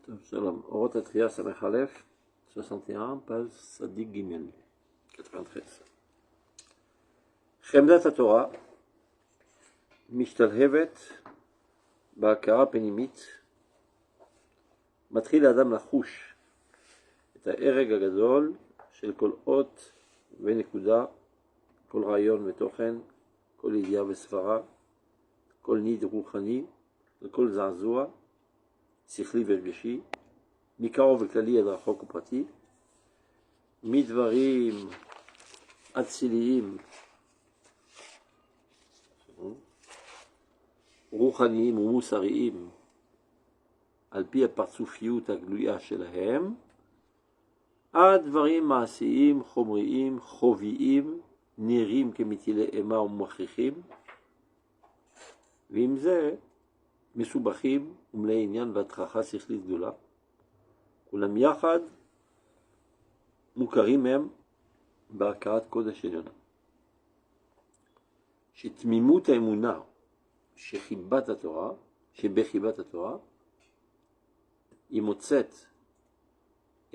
טוב, שלום. אורות התחייה סמך א', 61, פז צדיק ג' 93. חמדת התורה משתלהבת בהכרה פנימית. מתחיל האדם לחוש את ההרג הגדול של כל אות ונקודה, כל רעיון ותוכן, כל ידיעה וסברה, כל ניד רוחני וכל זעזוע שכלי ורגשי, מקרוב וכללי עד רחוק ופרטי, מדברים אציליים רוחניים ומוסריים על פי הפרצופיות הגלויה שלהם, עד דברים מעשיים, חומריים, חוביים, נראים כמטילי אימה ומכריחים, ועם זה מסובכים ומלאי עניין והתכחה שכלית גדולה, כולם יחד מוכרים הם בהכרת קודש עליונה. שתמימות האמונה שבחיבת התורה היא מוצאת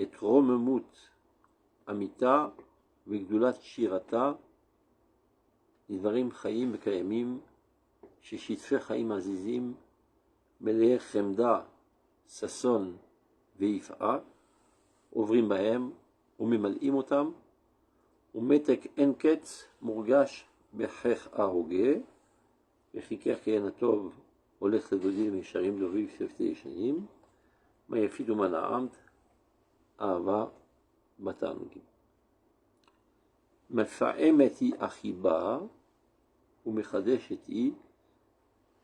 את רוממות אמיתה וגדולת שירתה לדברים חיים וקיימים ששטפי חיים עזיזים מלאי חמדה, ששון ויפעה עוברים בהם וממלאים אותם, ומתק אין קץ מורגש בחך ההוגה, וחיכך כהן הטוב הולך לדודים ישרים דובים שפתי ישנים, מה יפית ומה נעמת, אהבה בתענוגים. מפעמת היא החיבה ומחדשת היא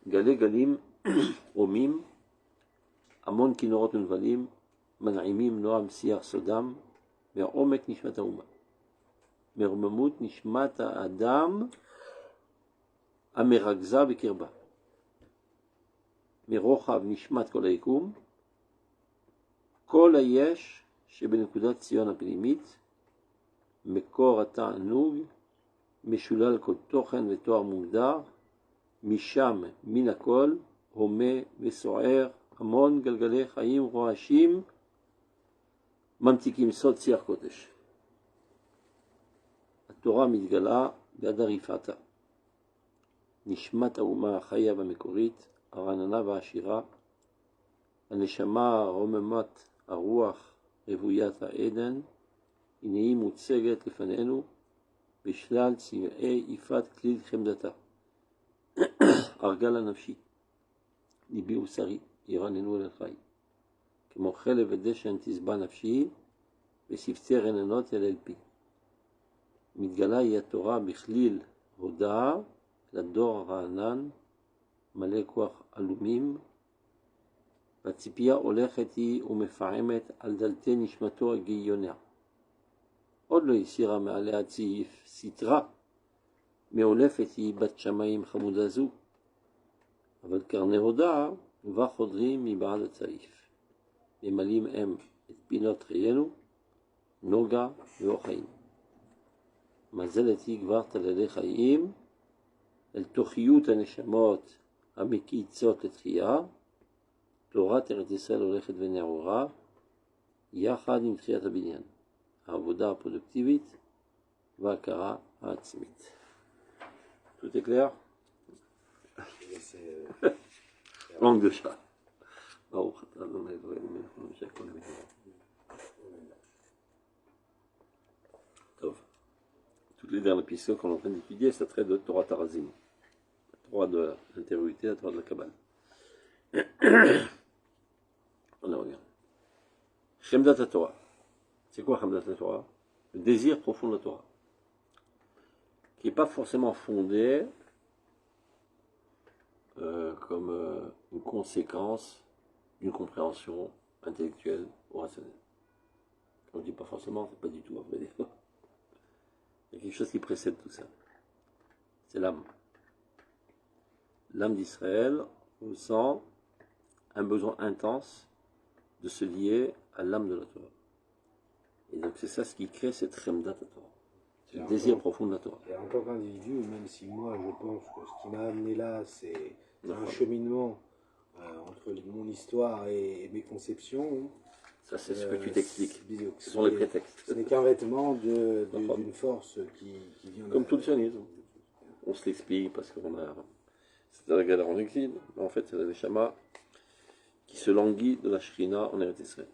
גלי גלים עומים, המון כינורות ונבלים, מנעימים נועם שיח סודם, מהעומק נשמת האומה, מרוממות נשמת האדם המרגזה בקרבה, מרוחב נשמת כל היקום, כל היש שבנקודת ציון הפנימית, מקור התענוג, משולל כל תוכן ותואר מוגדר, משם מן הכל, הומה וסוער, המון גלגלי חיים רועשים, ממתיקים סוד שיח קודש. התורה מתגלה ביד הרפאתה. נשמת האומה החיה והמקורית, הרעננה והעשירה, הנשמה רוממת הרוח רוויית העדן, הנה היא מוצגת לפנינו בשלל צבעי יפת כליל חמדתה. ארגל הנפשי, ליבי ושרי, ירננו אל החי. כמו חלב ודשן תשבע נפשי, ושפתי רננות אל פי. מתגלה היא התורה בכליל הודעה לדור הרענן, מלא כוח אלומים, והציפייה הולכת היא ומפעמת על דלתי נשמתו הגיוניה. עוד לא הסירה מעליה צעיף סתרה, מעולפת היא בת שמיים חמודה זו, אבל קרני הודעה ובה חודרים מבעד הצעיף. ממלאים הם את פינות חיינו, נוגה ואוחאים. מזלת היא כבר תללי חיים, אל תוכיות הנשמות המקיצות לתחייה, תורת ארץ ישראל הולכת ונעורה, יחד עם תחיית הבניין, העבודה הפרודוקטיבית וההכרה העצמית. Tout est clair? Langue de chat. Toutes les dernières épisodes qu'on est en train d'étudier, ça traite de Torah Tarazim, la Torah de l'intériorité, la Torah de la Kabbale. On regarde. Chemdat Torah. C'est quoi Chemdat Torah? Le désir profond de la Torah, qui n'est pas forcément fondé comme une conséquence d'une compréhension intellectuelle ou rationnelle. Quand je dis pas forcément, c'est pas du tout vrai des fois. Il y a quelque chose qui précède tout ça. C'est l'âme. L'âme d'Israël ressent un besoin intense de se lier à l'âme de la Torah. Et donc c'est ça ce qui crée cette Chemdat Torah. C'est le désir profond de la Torah. Et en tant qu'individu, même si moi je pense que ce qui m'a amené là, c'est un cheminement entre mon histoire et mes conceptions. Ça, c'est ce que tu t'expliques. Ce Ce sont les prétextes. Ce n'est qu'un vêtement d'une force qui vient Comme tout le sionisme. On se l'explique parce qu'on a. C'est la galère en exil. Mais en fait, c'est la Neshama qui se languit de la Shrina en Eretz Israël.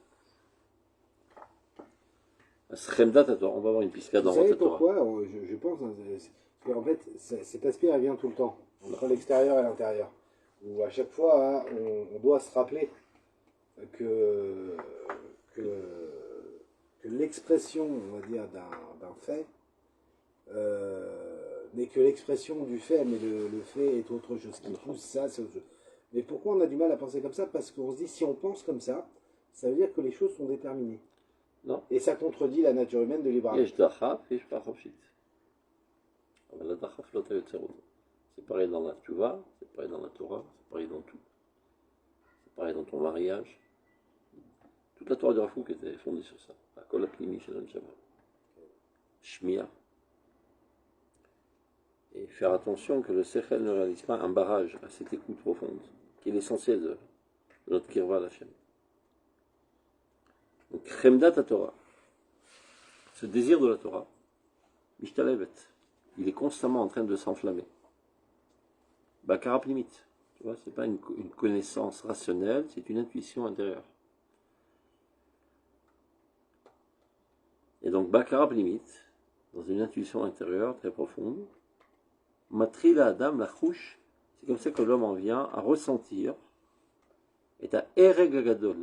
Chemdat Torah, on va avoir une piscade dans Vous savez votre Torah. pourquoi je pense, hein, parce qu'en fait, cet aspect revient tout le temps, entre l'extérieur et l'intérieur. Où à chaque fois, hein, on doit se rappeler que, que, que l'expression, on va dire, d'un fait n'est que l'expression du fait, mais le fait est autre chose. Ce qui pousse ça, c'est autre chose. Mais pourquoi on a du mal à penser comme ça? Parce qu'on se dit, si on pense comme ça veut dire que les choses sont déterminées. Non. Et ça contredit la nature humaine de libre arbitre. יש דחף, יש פרחופשית. אבל הדחף לא תיוצר אותו. C'est pareil dans la tchouva, c'est pareil dans la Torah, c'est pareil dans tout. C'est pareil dans ton mariage. Toute la Torah du Rafouk était fondée sur ça. La kol apnimi shel Neshama. Shmiya. Et faire attention que le Sechel ne réalise pas un barrage à cette écoute profonde, qui est l'essentiel de notre kirva à l'Hachem. Donc, Chemdat Torah, ce désir de la Torah, Mishtalevet, il est constamment en train de s'enflammer. Bakara Plimit, tu vois, c'est pas une connaissance rationnelle, c'est une intuition intérieure. Et donc, Bakara Plimit, dans une intuition intérieure très profonde, Matrila Adam, la chouche, c'est comme ça que l'homme en vient à ressentir, est à Ereg Gadol,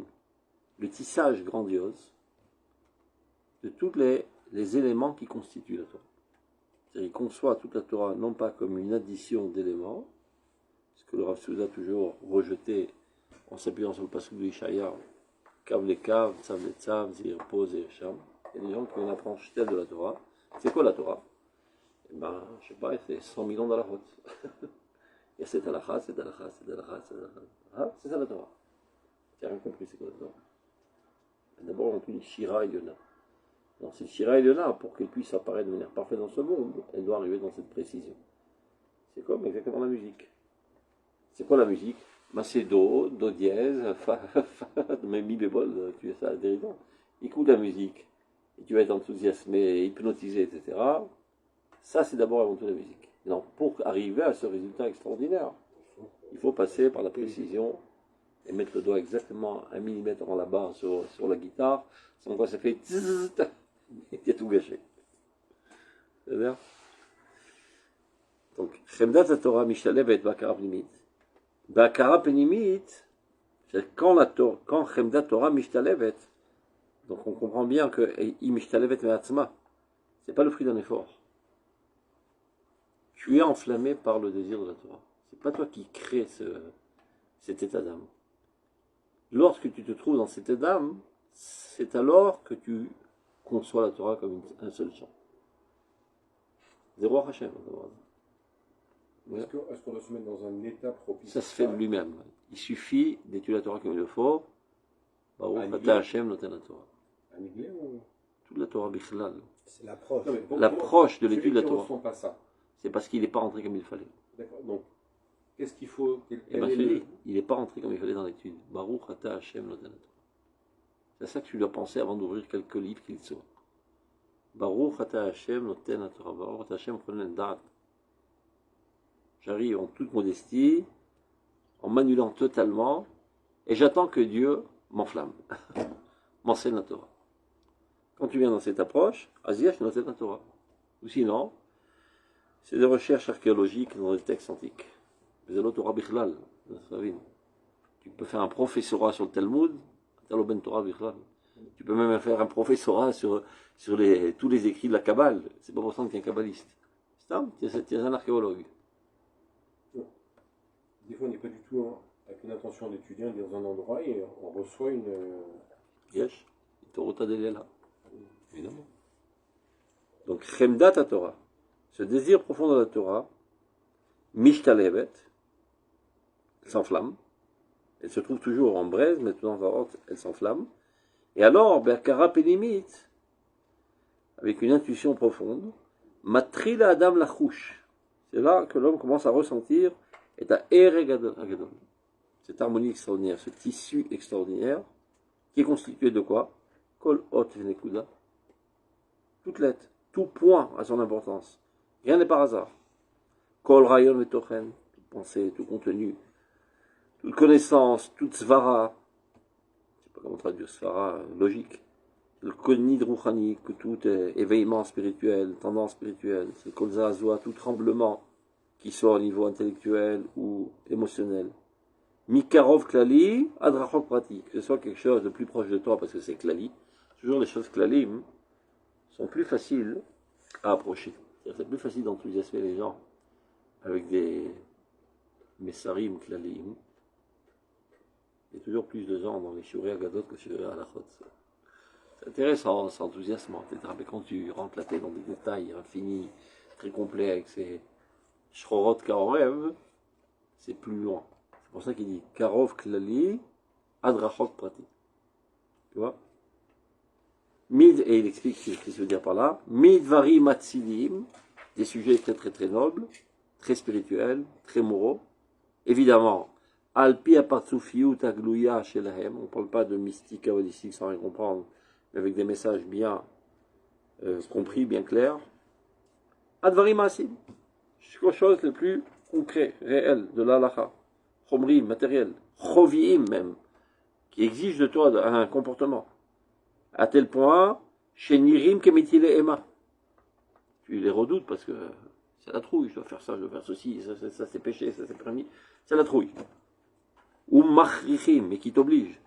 le tissage grandiose de tous les éléments qui constituent la Torah. C'est-à-dire qu'il conçoit toute la Torah non pas comme une addition d'éléments, ce que le Rav Souda a toujours rejeté en s'appuyant sur le passage de Ishaïa, Kav le Kav, Tzav le Tzav, Zir Po, Zir Sham. Il y a des gens qui ont une approche telle de la Torah. C'est quoi la Torah? Eh ben, je sais pas, c'est 100 millions d'alachot. Il y a cette alakha, cette alakha, cette alakha, cette alakha. Ah, c'est ça la Torah. Tu n'as rien compris, c'est quoi la Torah? D'abord, on dit Shira et Yona. Alors, c'est Shira et Yona, pour qu'elle puisse apparaître de manière parfaite dans ce monde, elle doit arriver dans cette précision. C'est comme exactement la musique. C'est quoi la musique? Ben, c'est Do, Do dièse, Fa, mais Mi bémol, tu es ça, dérivant. Écoute la musique, et tu vas être enthousiasmé, hypnotisé, etc. Ça, c'est d'abord avant tout la musique. Donc, pour arriver à ce résultat extraordinaire, il faut passer par la précision et mettre le doigt exactement 1 millimètre en là-bas sur la guitare, sans quoi ça fait tzzz, et tu as tout gâché. C'est-à-dire? Donc, Chemdat Torah Mishtalevet Bakara Pnimit. Bakara Pnimit, c'est quand Chemdat Torah Mishtalevet, donc on comprend bien que Mishtalevet Me'atzma, c'est pas le fruit d'un effort. Tu es enflammé par le désir de la Torah. C'est pas toi qui crée cet état d'âme. Lorsque tu te trouves dans cet état d'âme, c'est alors que tu conçois la Torah comme un seul chant. Zéro Hachem. Est-ce qu'on doit se mettre dans un état propice? Ça se fait de lui-même. Il suffit d'étudier la Torah comme il le faut. Baruch Ata Hachem noten la Torah. Annihiler ou... Toute la Torah Bichlal. C'est l'approche. L'approche de l'étude de la Torah. Celui qui ne ressent pas ça. C'est parce qu'il n'est pas rentré comme il fallait. D'accord. Donc, qu'est-ce qu'il faut? Eh bien, je te dis, il n'est pas rentré comme il fallait dans l'étude. Baruch Ata Hachem noten la Torah. C'est ça que tu dois penser avant d'ouvrir quelques livres qu'il soit. Baruch Ata Hachem noten la Torah. Baruch Ata Hachem chonen da'at. J'arrive en toute modestie, en m'annulant totalement, et j'attends que Dieu m'enflamme, m'enseigne la Torah. Quand tu viens dans cette approche, Aziash noten la Torah. Ou sinon, c'est des recherches archéologiques dans les textes antiques. Zélo Torah Bichlal. Tu peux faire un professorat sur le Talmud, Talo Ben Torah Bichlal. Tu peux même faire un professorat sur tous les écrits de la Kabbale. C'est pas pour ça que tu es un kabbaliste. Tu es un archéologue. Des fois, on n'est pas du tout avec une intention d'étudier, on est dans un endroit et on reçoit une... Yesh, Torah Delela. Évidemment. Donc, Chemdat Torah, ce désir profond de la Torah, Mishtalevet, elle s'enflamme. Elle se trouve toujours en braise, mais de temps en temps, elle s'enflamme. Et alors, Berkara Pélimit, avec une intuition profonde, Matrila Adam Lachouche. C'est là que l'homme commence à ressentir et à Eregadol. cette harmonie extraordinaire, ce tissu extraordinaire, qui est constitué de quoi? Kol hot venekuda. Toute lettre, tout point a son importance. Rien n'est par hasard. Kol rayon vetochen, toute pensée, tout contenu, toute connaissance, toute svara. Je ne sais pas comment traduire svara, logique. Le konid rouchani, que tout éveillement spirituel, tendance spirituelle. C'est kol zazua, tout tremblement, qui soit au niveau intellectuel ou émotionnel. Mikarov klali, adrachok pratique, que ce soit quelque chose de plus proche de toi parce que c'est klali. Toujours les choses klalim sont plus faciles à approcher. C'est plus facile d'enthousiasmer les gens avec des messarim klalim. Il y a toujours plus de gens dans les shurei agadot que shurei halachot. C'est intéressant, c'est enthousiasmant, etc. Mais quand tu rentres la tête dans des détails infinis, très complets avec ces shrorot kaorev, c'est plus loin. C'est pour ça qu'il dit Karov Klali Adrachok Prati. Tu vois? Mid, et il explique ce qu'il veut dire par là. Midvari Matsilim, des sujets très très très nobles, très spirituels, très moraux. Évidemment, Alpi Apartsufiu Tagluya Shelahem, on ne parle pas de mystique kabbalistique sans rien comprendre, mais avec des messages bien compris, bien clairs. Advari Masim, quelque chose le plus concret, réel, de l'halakha. Chomrim, matériel, choviim même, qui exige de toi un comportement. À tel point, chez Nirim Kemitile Emma. Tu les redoutes parce que c'est la trouille, je dois faire ça, je dois faire ceci, ça c'est péché, ça c'est permis. C'est la trouille. Ou Machrichim, mais qui t'oblige.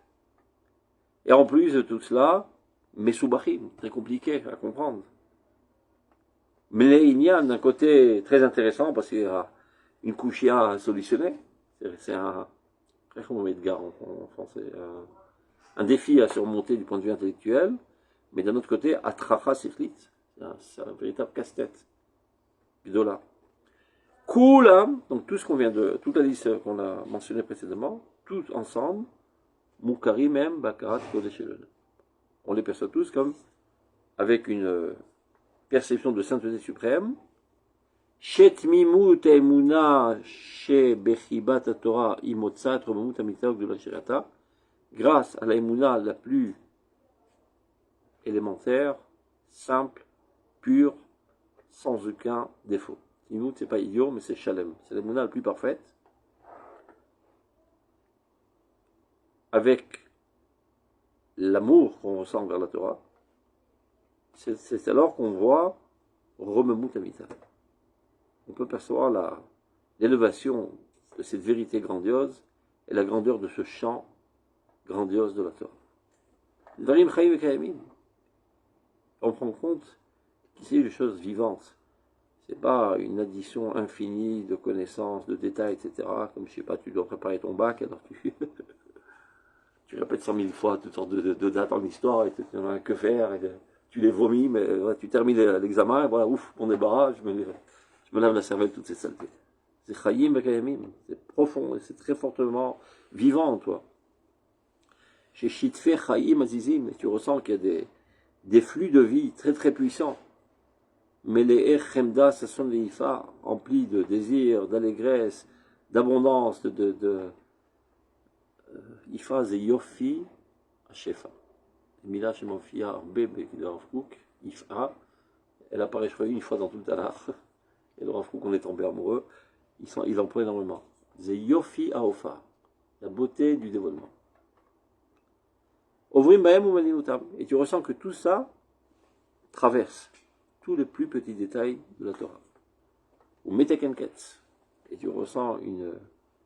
Et en plus de tout cela, Mesubachim, très compliqué à comprendre. Mais il y a d'un côté très intéressant parce qu'il y a une couchia à solutionner. C'est un, comment on met Edgar en français, un défi à surmonter du point de vue intellectuel, mais d'un autre côté, atracha sikhlit, c'est un véritable casse-tête. Gdola. Koulam, donc tout ce qu'on vient de, toute la liste qu'on a mentionnée précédemment, tout ensemble, Moukari même, Bakarat, Kodeshelon. On les perçoit tous comme avec une perception de sainteté suprême. Shetmimut emuna she bechibat Torah imotzat romamut amitaok de la shirata, grâce à la emuna la plus élémentaire, simple, pure, sans aucun défaut. Imut, c'est pas idiot, mais c'est shalem. C'est l'emuna la plus parfaite. Avec l'amour qu'on ressent vers la Torah, c'est alors qu'on voit romamut amitaok. On peut percevoir l'élévation de cette vérité grandiose et la grandeur de ce chant grandiose de la Torah. Dvarim Chaim et Kayamim. On prend compte qu'il s'agit de choses vivantes. C'est pas une addition infinie de connaissances, de détails, etc. Comme, je sais pas, tu dois préparer ton bac, alors tu répètes 100 000 fois toutes sortes de dates en histoire, et tu n'en as que faire, et tu les vomis, mais ouais, tu termines l'examen, et voilà, ouf, mon débarras, je me lave la cervelle toutes ces saletés. C'est Chaim Bekayamim, c'est profond, et c'est très fortement vivant en toi. Chez Shitfe Chaim Azizim, tu ressens qu'il y a des flux de vie très très puissants. Mais les Echemda, ce sont des Ifa, emplis de désir, d'allégresse, d'abondance, Ifa ze Yofi Shefa. Mila Shemofia Bebe de Rav Kook, Ifa, elle apparaît, je crois, une fois dans tout le Tanakh. Et le Rav Kook, on est tombé amoureux, il emploie énormément. Ze Yofi Aofa, la beauté du dévoilement. Ovrim Baem ou Maninutam. Et tu ressens que tout ça traverse tous les plus petits détails de la Torah. Ou Metekenket. Et tu ressens une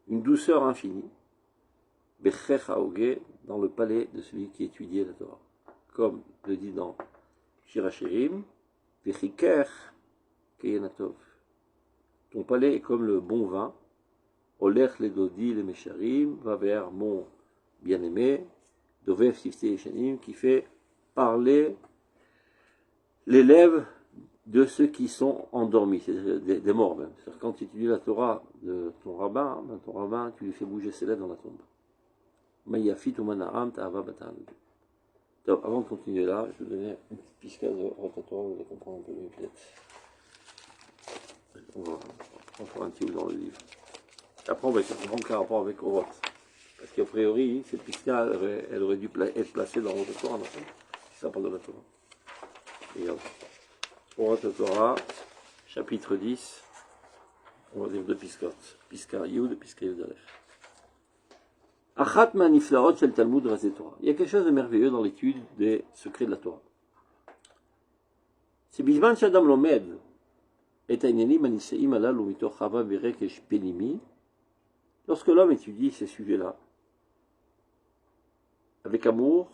douceur infinie. Bechech Haoge, dans le palais de celui qui étudiait la Torah. Comme le dit dans Shirachirim, Vechiker Keyenatov. Ton palais est comme le bon vin. Olech le Dodi le Mesharim, va vers mon bien-aimé, Dovev Sifte Yeshanim, qui fait parler l'élève de ceux qui sont endormis, c'est-à-dire des morts même. C'est-à-dire quand tu étudies la Torah de ton rabbin, tu lui fais bouger ses lèvres dans la tombe. Mayafit ou Mana'am Ta'ava Batan. Avant de continuer là, je vais vous donner une petite piscade de rotatoire, vous allez comprendre un peu mieux peut-être. On va faire un petit bout dans le livre. Après, on va comprendre quel rapport avec Oroth. Parce qu'a priori, cette Piska, elle aurait dû être placée dans l'autre Torah, non? Ça parle de la Torah. Regarde. Torah Torah, chapitre 10, on va dire deux Piskot. Piska Yud, Piska Yud Aleph. Achat Maniflaot Shel Talmud Razé Torah. Il y a quelque chose de merveilleux dans l'étude des secrets de la Torah. C'est Bizman Shadam Lomed, et Ainenim Aniseim Alal ou Mitoch Chava Berekesh Penimi. Lorsque l'homme étudie ces sujets-là, avec amour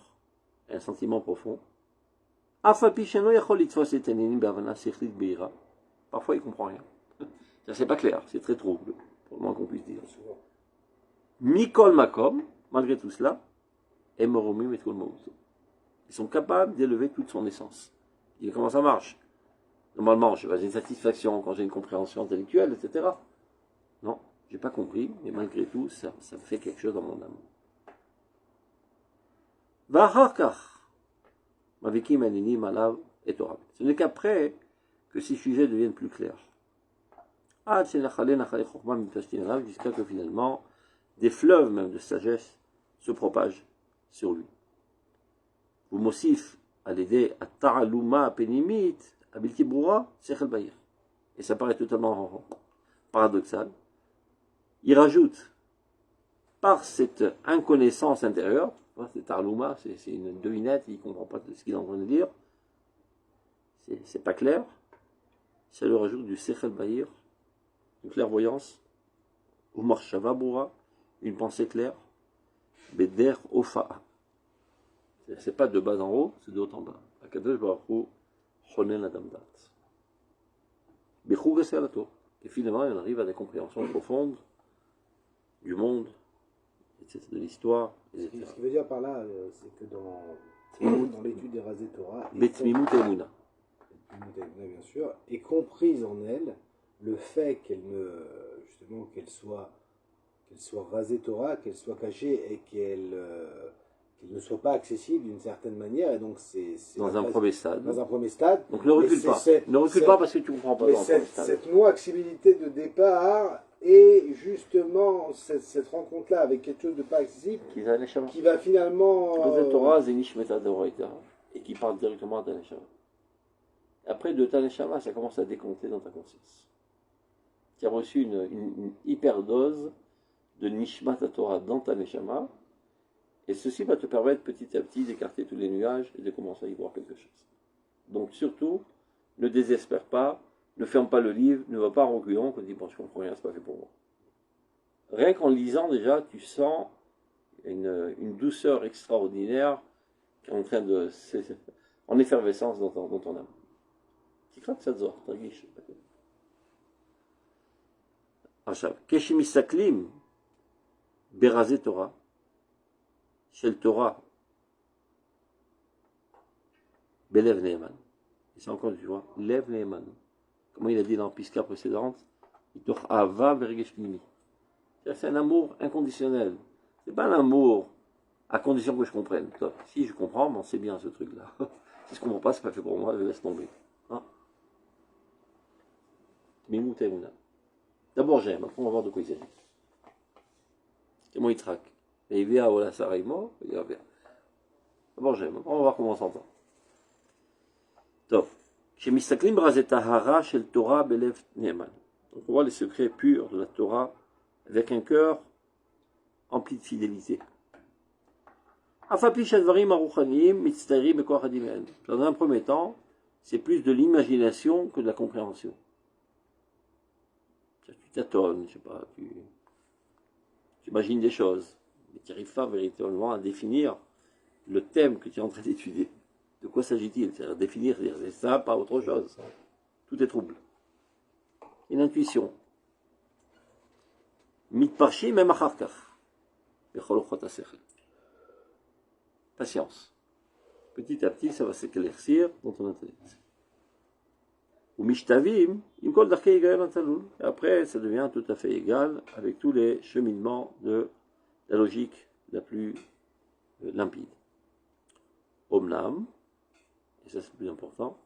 et un sentiment profond, parfois il ne comprend rien. Ça, c'est pas clair, c'est très trouble, pour le moins qu'on puisse dire. Mikol Makom, malgré tout cela, ils sont capables d'élever toute son essence. Il dit comment ça marche? Normalement, j'ai une satisfaction quand j'ai une compréhension intellectuelle, etc. Non, j'ai pas compris, mais malgré tout, ça fait quelque chose dans mon âme. Ce n'est qu'après que ces sujets deviennent plus clairs. Jusqu'à que finalement, des fleuves même de sagesse se propagent sur lui. Vous mossif à l'aider à ta'aluma penimit, à biltiboura, sechel bahir. Et ça paraît totalement paradoxal. Il rajoute, par cette inconnaissance intérieure, c'est Tarlouma, c'est une devinette, il ne comprend pas ce qu'il est en train de dire, c'est pas clair, ça lui rajoute du Sechel Bahir, une clairvoyance, Umar Shavabura, une pensée claire, Beder Ofa'a. C'est pas de bas en haut, c'est de haut en bas. Akadosh Baruch Hu, Chonen Adamdat. Bechou Gaselato. Et finalement, il arrive à des compréhensions profondes du monde, de l'histoire, etc. Ce qui veut dire par là, c'est que dans l'étude des Razé Torah, Betmimut Emuna. Bien sûr, est comprise en elle le fait qu'elle soit rasée Torah, qu'elle soit cachée et qu'elle ne soit pas accessible d'une certaine manière. Et donc c'est dans un premier stade. Dans un premier stade. Donc ne recule pas. Ne recule pas parce que tu ne comprends pas. Mais cette non-accessibilité de départ et justement cette rencontre-là avec quelque chose de pas accessible qui va finalement... Razé Torah, Zenish Meta Doraita, et qui parle directement à Taneshama. Après, de Taneshama, ça commence à décompter dans ta conscience. Tu as reçu une hyperdose de Nishmat Torah dans Taneshama, et ceci va te permettre petit à petit d'écarter tous les nuages et de commencer à y voir quelque chose. Donc surtout, ne désespère pas, ne ferme pas le livre, ne va pas en reculant, qu'on dit bon je comprends rien, c'est pas fait pour moi. Rien qu'en lisant déjà, tu sens une douceur extraordinaire qui est en train de en effervescence dans ton âme. תקרא קצת זוהר, תרגיש. עכשיו, כשמסתכלים ברזי תורה, של תורה, בלב נאמן, et c'est encore tu vois, lève naaman, comment il a dit dans la Piska précédente, מתוך אהבה ורגש פנימי. C'est un amour inconditionnel. C'est pas un amour à condition que je comprenne. Si je comprends, bon, c'est bien ce truc-là. Si je comprends pas, c'est pas fait pour moi, je laisse tomber. D'abord j'aime, après on va voir de quoi il s'agit. Comment il traque. Et il vient à Ola Saraïmo, il va bien. D'abord j'aime, après on va voir comment on s'entend. Top. Chez Mistaklim Brazetahara, chez le Torah, Belev Neeman. Donc on voit les secrets purs de la Torah avec un cœur empli de fidélité. Dans un premier temps, c'est plus de l'imagination que de la compréhension. Tu tâtonnes, je sais pas, tu imagines des choses, mais tu n'arrives pas véritablement à définir le thème que tu es en train d'étudier. De quoi s'agit-il? C'est-à-dire définir, c'est ça, pas autre chose. Tout est trouble. Une intuition. Mitparshi même acharkach. Patience. Petit à petit, ça va s'éclaircir dans ton intellect. Ou mishtavim, imkol darkei égal antalul. Et après, ça devient tout à fait égal avec tous les cheminements de la logique la plus limpide. Omnam, et ça c'est le plus important,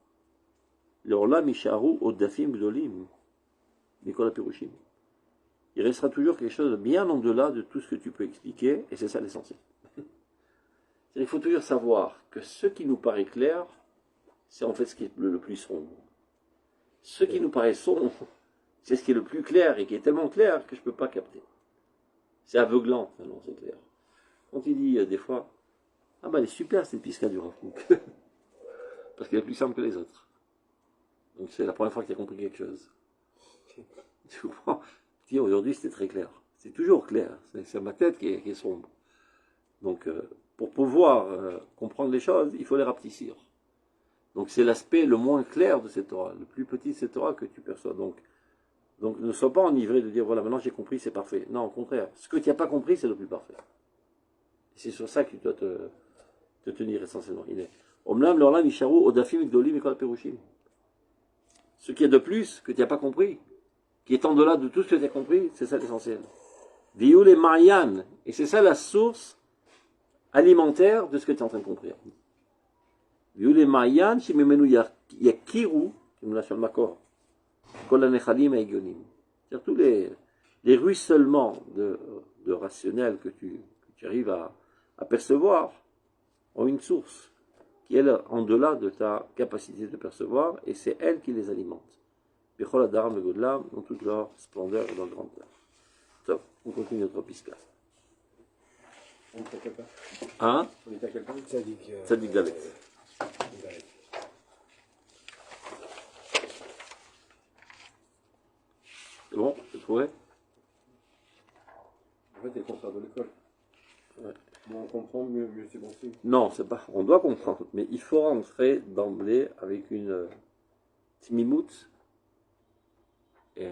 l'orla misharu odafim gdolim, mikol apirushim. il restera toujours quelque chose de bien en-delà de tout ce que tu peux expliquer, et c'est ça l'essentiel. Il faut toujours savoir que ce qui nous paraît clair, c'est en fait ce qui est le plus sombre. Ce qui nous paraît sombre, c'est ce qui est le plus clair, et qui est tellement clair que je ne peux pas capter. C'est aveuglant, tellement c'est clair. Quand il dit des fois, ah ben elle est super cette pisca du Rav Kook. Parce qu'elle est plus simple que les autres. Donc c'est la première fois que tu as compris quelque chose. Tu comprends? Tiens, aujourd'hui c'était très clair. C'est toujours clair. C'est ma tête qui est sombre. Donc pour pouvoir comprendre les choses, il faut les rapetissir. Donc c'est l'aspect le moins clair de cette Torah, le plus petit de cette Torah que tu perçois. Donc ne sois pas enivré de dire voilà, maintenant j'ai compris, c'est parfait. Non, au contraire. Ce que tu n'as pas compris, c'est le plus parfait. Et c'est sur ça que tu dois te tenir essentiellement. Omlam l'orlam isharu odafim gdolim et kol perushim. Ce qu'il y a de plus que tu n'as pas compris, qui est en delà de tout ce que tu as compris, c'est ça l'essentiel. Viou les Marianne, et c'est ça la source alimentaire de ce que tu es en train de comprendre. Viou les Marianne, shimemenu yakiru, qui me l'a sur le makor, kol anechalim et egyonim. C'est-à-dire tous les ruissellements de rationnel que tu arrives à percevoir ont une source qui est en delà de ta capacité de percevoir, et c'est elle qui les alimente. Bichol Adaram et Godlam, dans toute leur splendeur et leur grandeur. Donc, on continue notre pisca. On est à quelqu'un? Hein? On est à quelqu'un? Tzadik Dalet. C'est bon? Tu trouvais? En fait, c'est le contraire de l'école. Ouais. Moins on comprend, mieux c'est bon signe. Non, c'est pas. On doit comprendre, mais il faut rentrer d'emblée avec une timimout et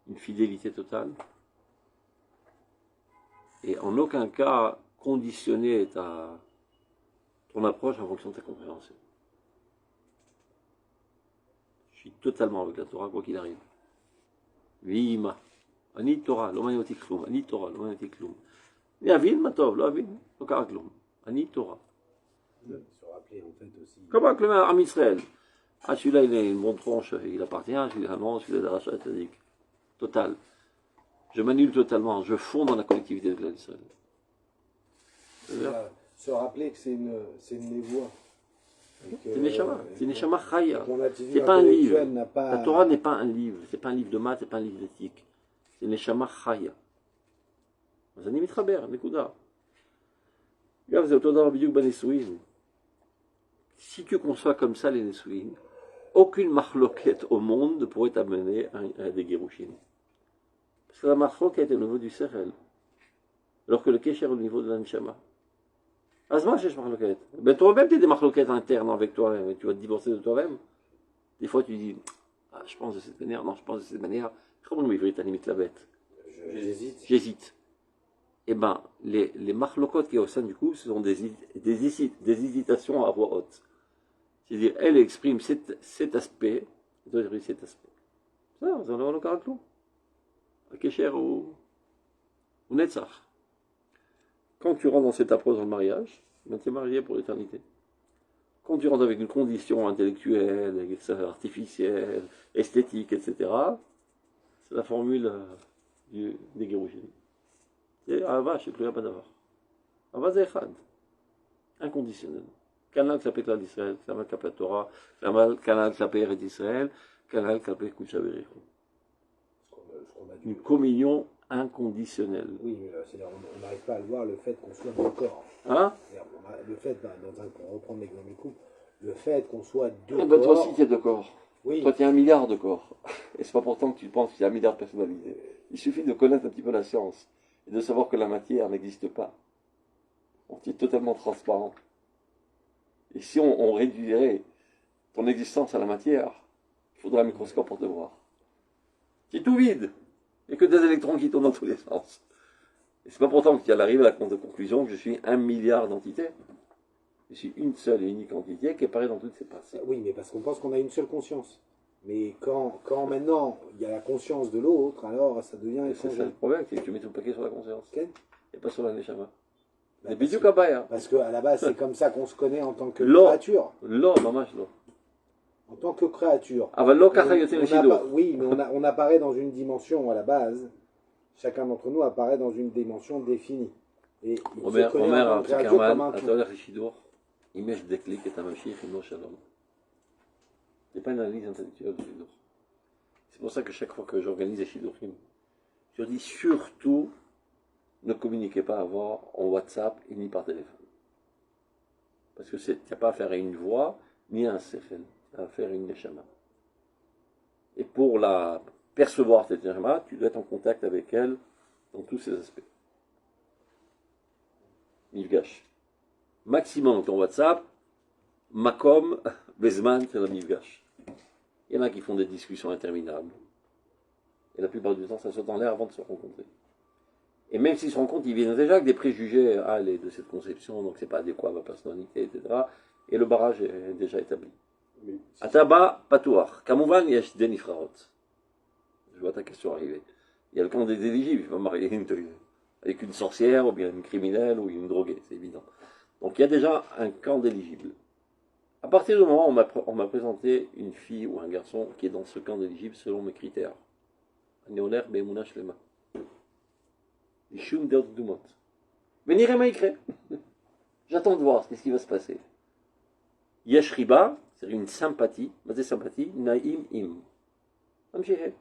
une fidélité totale, et en aucun cas conditionner ton approche en fonction de ta compréhension. Je suis totalement avec la Torah, quoi qu'il arrive. Vima. Ani Torah, לא מעניין אותי כלום. אני תורה, לא מעניין אותי כלום. אני אבין מה טוב, לא אבין, לא קרה כלום. אני תורה. Se rappeler en fait aussi. Comme avec le Am Israël. Ah, celui-là, il a une bonne tronche, il appartient, celui-là, non, celui-là, d'Arachat Tzadik. Total. Je m'annule totalement, je fonds dans la collectivité de l'Israël. Se rappeler que c'est une névoie. C'est une neshama, c'est une neshama chaya. Mon attitude C'est pas un livre. intellectuelle n'a pas. La Torah n'est pas un livre, c'est pas un livre de maths, c'est pas un livre d'éthique. C'est une neshama chaya. אז אני מתחבר, נקודה. אגב, זה אותו דבר בדיוק בנישואין. Si tu conçois comme ça les Nesouïn, aucune marloquette au monde ne pourrait t'amener à des Guérouchines. Parce que la marloquette est au niveau du Sechel, alors que le Kesher est au niveau de l'Anshama. Azma, cherche marloquette. Ben toi-même, tu as des marloquettes internes avec toi-même, tu vas te divorcer de toi-même. Des fois, tu dis, ah, je pense de cette manière, non, je pense de cette manière. Comment nous éviter à limite la bête? J'hésite. Eh bien, les marloquettes qui est au sein du couple, ce sont des hésitations à voix haute. C'est-à-dire, elle exprime cet aspect, et toi, tu cet aspect. Ça, vous en avez le caractère. À Kesher ou Netzach. Quand tu rentres dans cette approche dans le mariage, ben, tu es marié pour l'éternité. Quand tu rentres avec une condition intellectuelle, artificielle, esthétique, etc., c'est la formule des Guérouchines. C'est Ahava, je ne sais plus, pas d'avoir. Ahava, c'est Echad. Inconditionnel. Canal clapé Klal d'Israël, canal clapé la Torah, canal clapé Eretz d'Israël, canal clapé Kudsha Bericho. Une communion inconditionnelle. Oui, mais c'est-à-dire on n'arrive pas à le voir, le fait qu'on soit deux corps. Hein? Le fait, pour reprendre l'exemple du couple, le fait qu'on soit deux Eh corps. ben, toi aussi, tu es deux corps. Oui. Toi, tu as 1 milliard de corps. Et c'est pas pourtant que tu penses qu'il y a 1 milliard de personnalités. Il suffit de connaître un petit peu la science et de savoir que la matière n'existe pas. Donc, tu es totalement transparent. Et si on réduirait ton existence à la matière, il faudrait un microscope pour te voir. Tu es tout vide. Il n'y a que des électrons qui tournent dans tous les sens. Et c'est pas pourtant que tu arrives à la conclusion que je suis 1 milliard d'entités. Je suis une seule et unique entité qui apparaît dans toutes ses parties. Oui, mais parce qu'on pense qu'on a une seule conscience. Mais quand maintenant il y a la conscience de l'autre, alors ça devient C'est étranger. ça le problème, c'est que tu mets tout le paquet sur la conscience. Okay. Et pas sur la neshama. Bah, C'est bidou kabaya. parce qu'à la base, c'est comme ça qu'on se connaît en tant que L'or. créature. L'or, mamash, l'or. En tant que créature. אבל לא ככה יוצאים לשידור. Oui, mais on apparaît dans une dimension à la base. Chacun d'entre nous apparaît dans une dimension définie. Et il אומר, se connaît אומר en tant הרב que créature comme צוקרמן, un אתה tout. הולך לשידור, אם יש דקליק אתה ממשיך אם לא שלום. C'est pas une analyse intellectuelle du shidur. C'est pour ça que chaque fois que j'organise des shidurim, je dis surtout ne communiquez pas avant en WhatsApp et ni par téléphone. Parce que il n'y a pas à faire une voix ni un sechel, à faire une neshama. Et pour la percevoir cette neshama, tu dois être en contact avec elle dans tous ses aspects. Mifgash. Maximum ton WhatsApp, Makom, Bezman, c'est la Mifgash. Il y en a qui font des discussions interminables. Et la plupart du temps, ça saute en l'air avant de se rencontrer. Et même s'ils se rencontrent, ils viennent déjà avec des préjugés, elle est de cette conception, donc c'est pas adéquat à ma personnalité, etc. Et le barrage est déjà établi. Ataba, Patouar. Kamouvan, yesh denifraot. Je vois ta question arriver. Il y a le camp des éligibles, je vais me marier avec une sorcière, ou bien une criminelle, ou une droguée, c'est évident. Donc il y a déjà un camp d'éligibles. À partir du moment où on m'a présenté une fille ou un garçon qui est dans ce camp d'éligibles selon mes critères. Néolaire, Bemouna, Shlema. Ishum Deot Dumot. Venir Maïkre. J'attends de voir ce qui va se passer. Yesh Riba, c'est une sympathie, mais sympathie, Naïm Im. Amshire.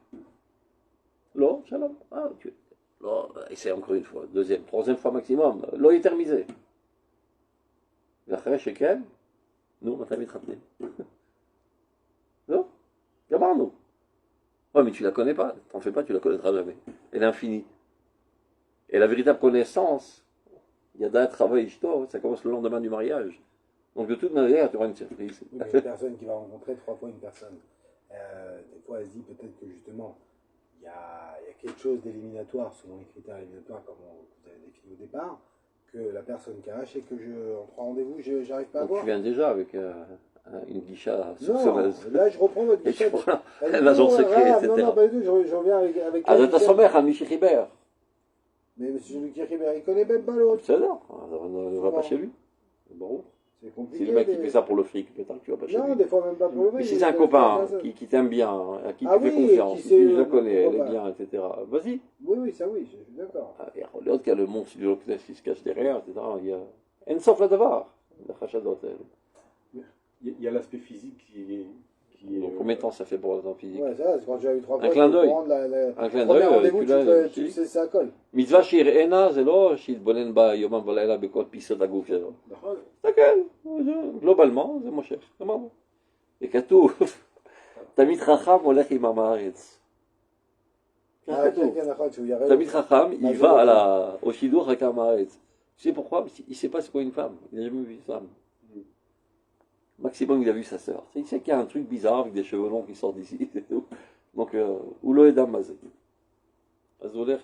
Lo, Shalom. Ah, tu. Lo, essaie encore une fois, deuxième, troisième fois maximum. Lo est terminé. ואחרי שכן, נו, מתי מתחתנים? לא? גמרנו. Ouais, mais tu la connais pas, t'en fais pas, tu la connaîtras jamais. Elle est infinie. Et la véritable connaissance, il y a d'un travail histoire, ça commence le lendemain du mariage. Donc de toute manière, tu auras une surprise. Oui, mais une personne qui va rencontrer 3 fois une personne, des fois elle se dit peut-être que justement, il y a quelque chose d'éliminatoire, selon les critères éliminatoires, comme vous avez défini au départ, que la personne cache et que en 3 rendez-vous, j'arrive pas à Donc voir. tu viens déjà avec une guicha Non, sourceleuse. là je reprends votre Et tu guichet. prends l'agent secret, etc. Non, non, pas du tout, je reviens avec אז un אתה guichet. סומך על מישהי חיבר. Mais monsieur Lucas Ribert, il connaît même pas l'autre. בסדר, ne va pas chez lui. C'est bon. C'est Si compliqué. le mec qui fait ça pour le fric, peut-être tu vas pas chez Non, lui. des fois même pas pour le Mais mec. si c'est un copain qui t'aime bien, à qui Ah tu fais oui, confiance, qui si sait, tu la connais, elle est pourquoi bien, etc. Vas-y. Oui, oui, ça oui, je suis d'accord. L'autre qui a le monstre du Loch Ness qui se cache derrière, etc. Il y a אין סוף לדבר, לחשדות האלה. Il y a l'aspect physique qui est Donc combien de temps ça fait pour l'instant physique? Ouais, ça va, c'est quand tu as eu 3 fois. Un clin d'œil. Un clin premier d'œil, rendez-vous, tu l'as, tu sais, ça colle. מצווה שיראנה זה לא שיתבונן ביומם ולילה בכל פיסות הגוף שלו. נכון. תסתכל, גלובלמן זה מושך, אמרנו. וכתוב, תמיד חכם הולך עם עם הארץ. כך Ah, כתוב. quelqu'un d'accord, tu veux y arriver. תמיד חכם, il va au שידור avec עם הארץ. Tu sais pourquoi? Il ne sait pas c'est quoi une femme. Il n'a jamais vu une femme. Maximum, il a vu sa sœur. Il sait qu'il y a un truc bizarre avec des cheveux longs qui sortent d'ici. Donc, où l'eau est d'Amazé. Azoler,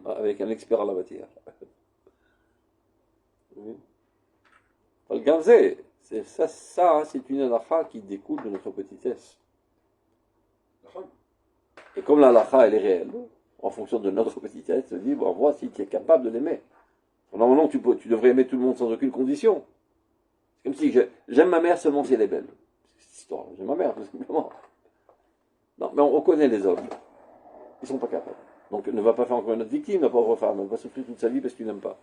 avec un expert en la matière. Regardez, ça, c'est une halakha qui découle de notre petitesse. Et comme la halakha, elle est réelle, en fonction de notre petitesse, on se dit, bon, vois si tu es capable de l'aimer. Normalement, tu devrais aimer tout le monde sans aucune condition. C'est comme si j'aime ma mère seulement si elle est belle. C'est cette histoire, j'aime ma mère, tout simplement. Non, mais on connaît les hommes. Ils sont pas capables. Donc ne va pas faire encore une autre victime, la pauvre femme. Elle va souffrir toute sa vie parce que tu n'aimes pas.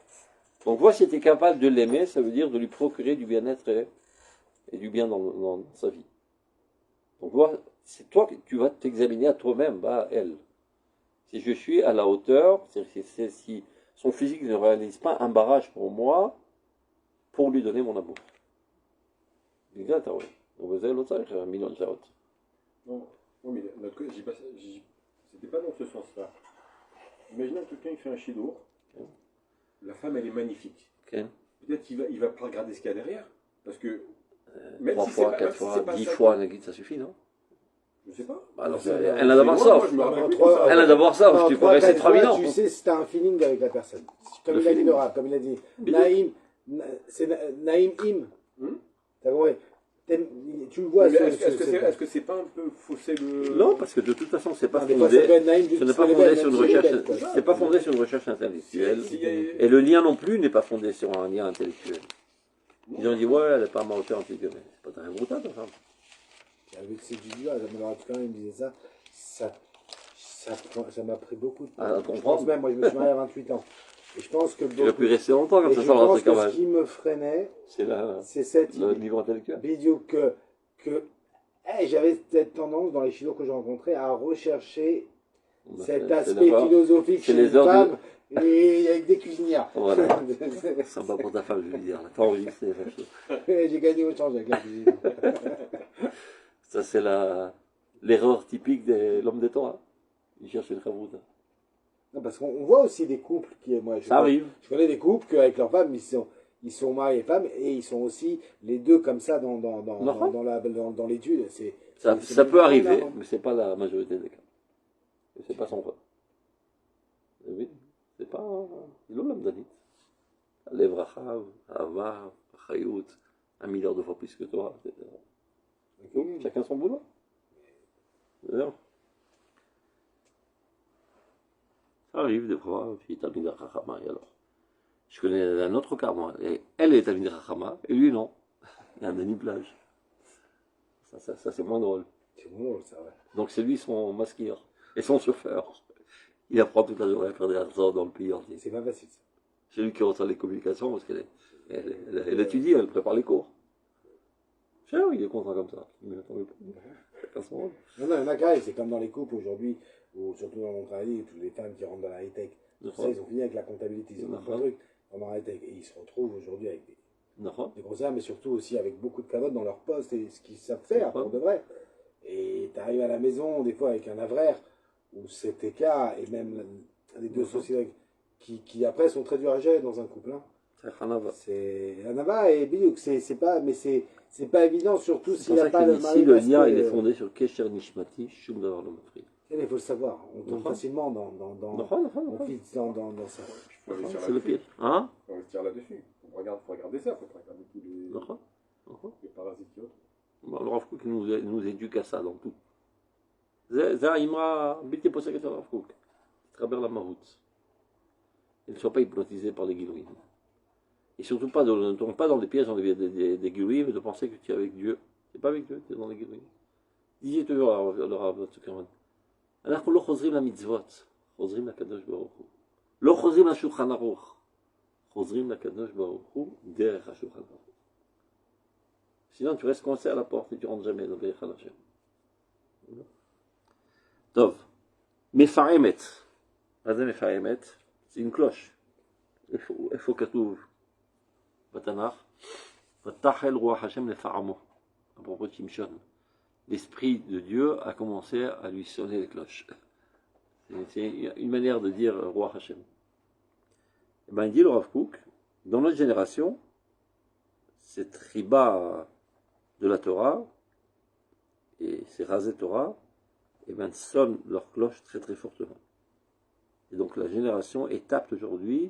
Donc vois si tu es capable de l'aimer, ça veut dire de lui procurer du bien-être et du bien dans sa vie. Donc vois, c'est toi que tu vas t'examiner à toi-même, pas à elle. Si je suis à la hauteur, si son physique ne réalise pas un barrage pour moi, pour lui donner mon amour. Exact, oui. Donc vous avez l'autre ça, j'ai un million de charottes. Non, oui, mais c'était pas dans ce sens-là. Imaginons que quelqu'un fait un chidour, la femme elle est magnifique. Okay. Peut-être qu'il va pas regarder ce qu'il y a derrière, parce que même 3 fois, 4 fois, 10 fois, ça suffit, non? Je sais pas. Alors, elle a d'abord ça. Elle a d'abord ça, tu peux rester 3 000 ans. Tu sais si tu as un feeling avec la personne. Comme il a dit le rap, comme il a dit. Naïm, c'est Naïm Im. T'as compris? Tu le vois. Est-ce que c'est pas un peu faussé le... Non, parce que de toute façon, c'est pas fondé. Ce n'est pas fondé sur une recherche. C'est pas fondé sur une recherche intellectuelle. Et le lien non plus n'est pas fondé sur un lien intellectuel. Ils ont dit ouais, elle n'est pas à ma hauteur, c'est pas très brutal, ta femme. avec ces juges-là, en tout cas, il me disait ça m'a pris beaucoup de temps. À Je pense comprendre. même, moi je me suis marié à 28 ans. Et je pense que Tu aurais pu rester longtemps comme et ça je sans pense rentrer que quand ce même. qui me freinait, C'est c'est cette le idée. niveau intellectuel. Vidéo que j'avais cette tendance dans les chilos que j'ai rencontrés à rechercher cet aspect philosophique c'est chez les une heures femme et avec des cuisinières. Voilà. Sympa pour ta femme, je veux dire. T'as envie, c'est la chose. J'ai gagné au change avec la cuisine. Ça, c'est l'erreur typique de l'homme des Torah. Il cherche une chavruta. Non, parce qu'on voit aussi des couples qui, moi, Ça arrive. je connais des couples qu'avec leurs femmes, ils sont mariés et femmes et ils sont aussi les deux comme ça dans l'étude. Ça peut arriver, mais c'est pas la majorité des cas. Et c'est pas son rôle. Et oui, c'est pas. Il est l'homme d'Anit. Levrachav, Ava, Chayut, 1 milliard de fois plus que toi, etc. Donc, chacun son boulot. D'ailleurs, ça arrive des fois, puis Talmid Chachama, et alors. Je connais un autre cas, moi. Et elle est Talmid Chachama, et lui non. Il y a un Dani Plage. Ça c'est moins drôle. C'est bon, ça, ouais. Donc c'est lui son masqueur et son chauffeur. Il apprend toute la journée à faire des hasards dans le pays entier. C'est pas facile, ça. C'est lui qui reçoit les communications parce qu'elle étudie, elle prépare les cours. Tiens, il est content comme ça. Mais attendez pas. Chacun son rôle. Non, il y en a qui arrivent, c'est comme dans les couples aujourd'hui, ou surtout dans mon travail, toutes les femmes qui rentrent dans la high-tech. Tout ça, ils ont fini avec la comptabilité, ils ont plein de trucs dans la high-tech. Et ils se retrouvent aujourd'hui avec des grosses armes, mais surtout aussi avec beaucoup de cavotes dans leur poste et ce qu'ils savent faire pour de vrai. Et tu arrives à la maison, des fois avec un avraire, où c'était cas, et même les deux sociétés qui après sont très durs à gérer dans un couple. Hein. C'est Hanava et Biliouk, c'est pas évident, surtout s'il n'y a pas le mari. Ici, le lien, il est fondé sur Kesher Nishmati, Shum Davar Lo Mafri. Il faut le savoir, on tombe facilement dans ça. C'est le pire. Hein? Il faut investir là-dessus. Il faut regarder ça, il faut regarder tous les parasites qui ont. Le Rav Kook nous éduque à ça dans tout. זה האמרה בלתי פוסקת של הרב קוק. תתחבר למהות. Et ne sois pas hypnotisé par les guillouines. Et surtout pas, ne tombe pas dans des pièges, dans des guillouines, de penser que tu es avec Dieu. Tu n'es pas avec Dieu, tu es dans les guillouines. Disait toujours le Rav Zuckerman. אנחנו לא חוזרים למצוות, חוזרים לקדוש ברוך הוא. לא חוזרים לשולחן ערוך, חוזרים לקדוש ברוך הוא דרך השולחן ערוך. Sinon tu restes coincé à la porte et tu rentres jamais dans Ve'echal Hashem. טוב, מפעמת. מה זה מפעמת? זה עם קלוש. איפה כתוב בתנ"ך? ותחל רוח השם לפעמו. À propos de Shimshon. L'Esprit de Dieu a commencé à lui sonner les cloches. C'est une manière de dire Roi Hashem. Et ben, il dit le Rav Kook, dans notre génération, cette riba de la Torah et ces rasés Torah, et ben, sonnent leurs cloches très très fortement. Et donc la génération est apte aujourd'hui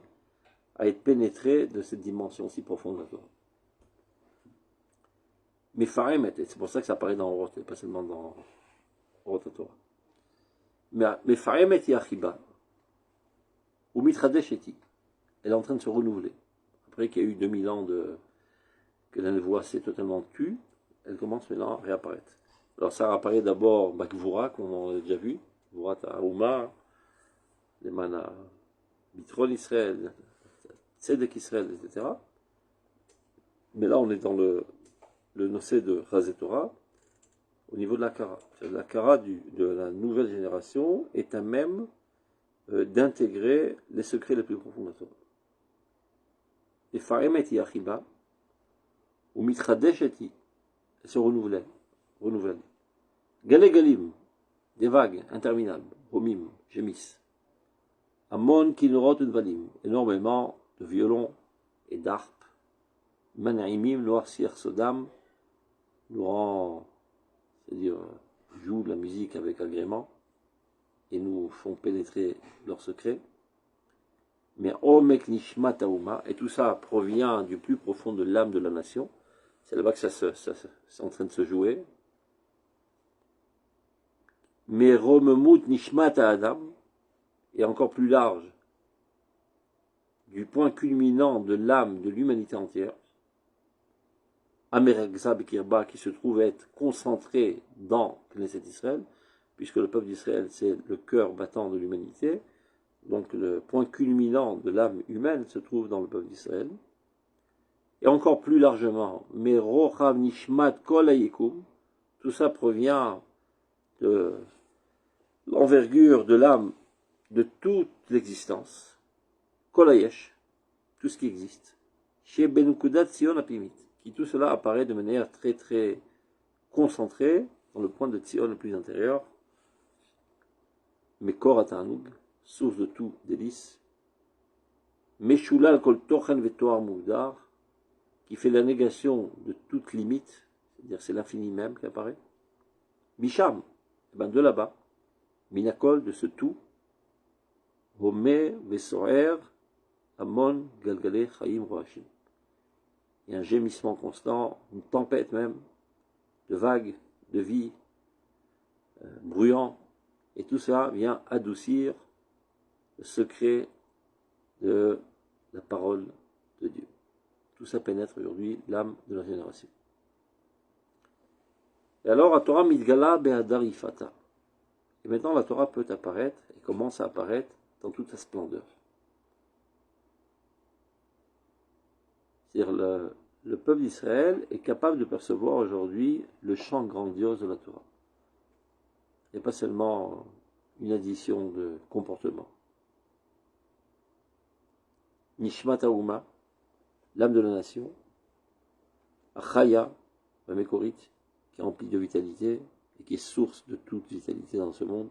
à être pénétrée de cette dimension si profonde de la Torah. Mais Faremet, c'est pour ça que ça apparaît dans Oroth, et pas seulement dans Oroth Torah. Mais Faremet Yachiba, ou Mitradesheti, elle est en train de se renouveler. Après qu'il y a eu 2000 ans que la névoie s'est totalement tue, elle commence maintenant à réapparaître. Alors ça apparaît d'abord Bakvura, qu'on a déjà vu, Vurat Aouma, les Mana, Bitron Israël, Tzedek Israël, etc. Mais là on est dans le nocé de Razé Torah, au niveau de la Kara. La Kara de la nouvelle génération est à même d'intégrer les secrets les plus profonds de la Torah. Et Faremet Yachiba, ou Mitradesheti, elle se renouvelle. Galé Galim, des vagues interminables, Romim, gémissent. Amon Kinorot Udvalim, énormément de violons et d'harpes. Manaimim, Noir Sir Sodam, nous rend, c'est-à-dire jouent de la musique avec agrément et nous font pénétrer leurs secrets. Mais Omek Nishmat Taouma, et tout ça provient du plus profond de l'âme de la nation. C'est là-bas que c'est en train de se jouer. Mais Romemut Nishmat Adam, et encore plus large, du point culminant de l'âme de l'humanité entière. Ameragza Bekirba, qui se trouve être concentré dans Knesset Israël, puisque le peuple d'Israël, c'est le cœur battant de l'humanité. Donc le point culminant de l'âme humaine se trouve dans le peuple d'Israël. Et encore plus largement, Merochav Nishmat Kol Hayikum, tout ça provient de l'envergure de l'âme de toute l'existence. Kol Hayesh, tout ce qui existe. Chez Benukudat Tzion Apimit, qui tout cela apparaît de manière très très concentrée dans le point de Tzion le plus intérieur. Mekor Atanug, source de tout délice. Meshulal Kol Tochen Vetoar Mugdar, qui fait la négation de toute limite, c'est-à-dire c'est l'infini même qui apparaît. Misham, de là-bas, Minakol, de ce tout, Homer, Vesoer, Amon, Galgale, Chaim, Roachim. Il y a un gémissement constant, une tempête même, de vagues, de vie, bruyant, et tout ça vient adoucir le secret de la parole de Dieu. Tout ça pénètre aujourd'hui l'âme de la génération. Et alors, la Torah Midgala Be'adar Ifata. Et maintenant, la Torah peut apparaître, et commence à apparaître dans toute sa splendeur. C'est-à-dire, le peuple d'Israël est capable de percevoir aujourd'hui le champ grandiose de la Torah. Et pas seulement une addition de comportements. Nishmat Haouma, l'âme de la nation, Achaya, la Mékorite, qui est remplie de vitalité et qui est source de toute vitalité dans ce monde,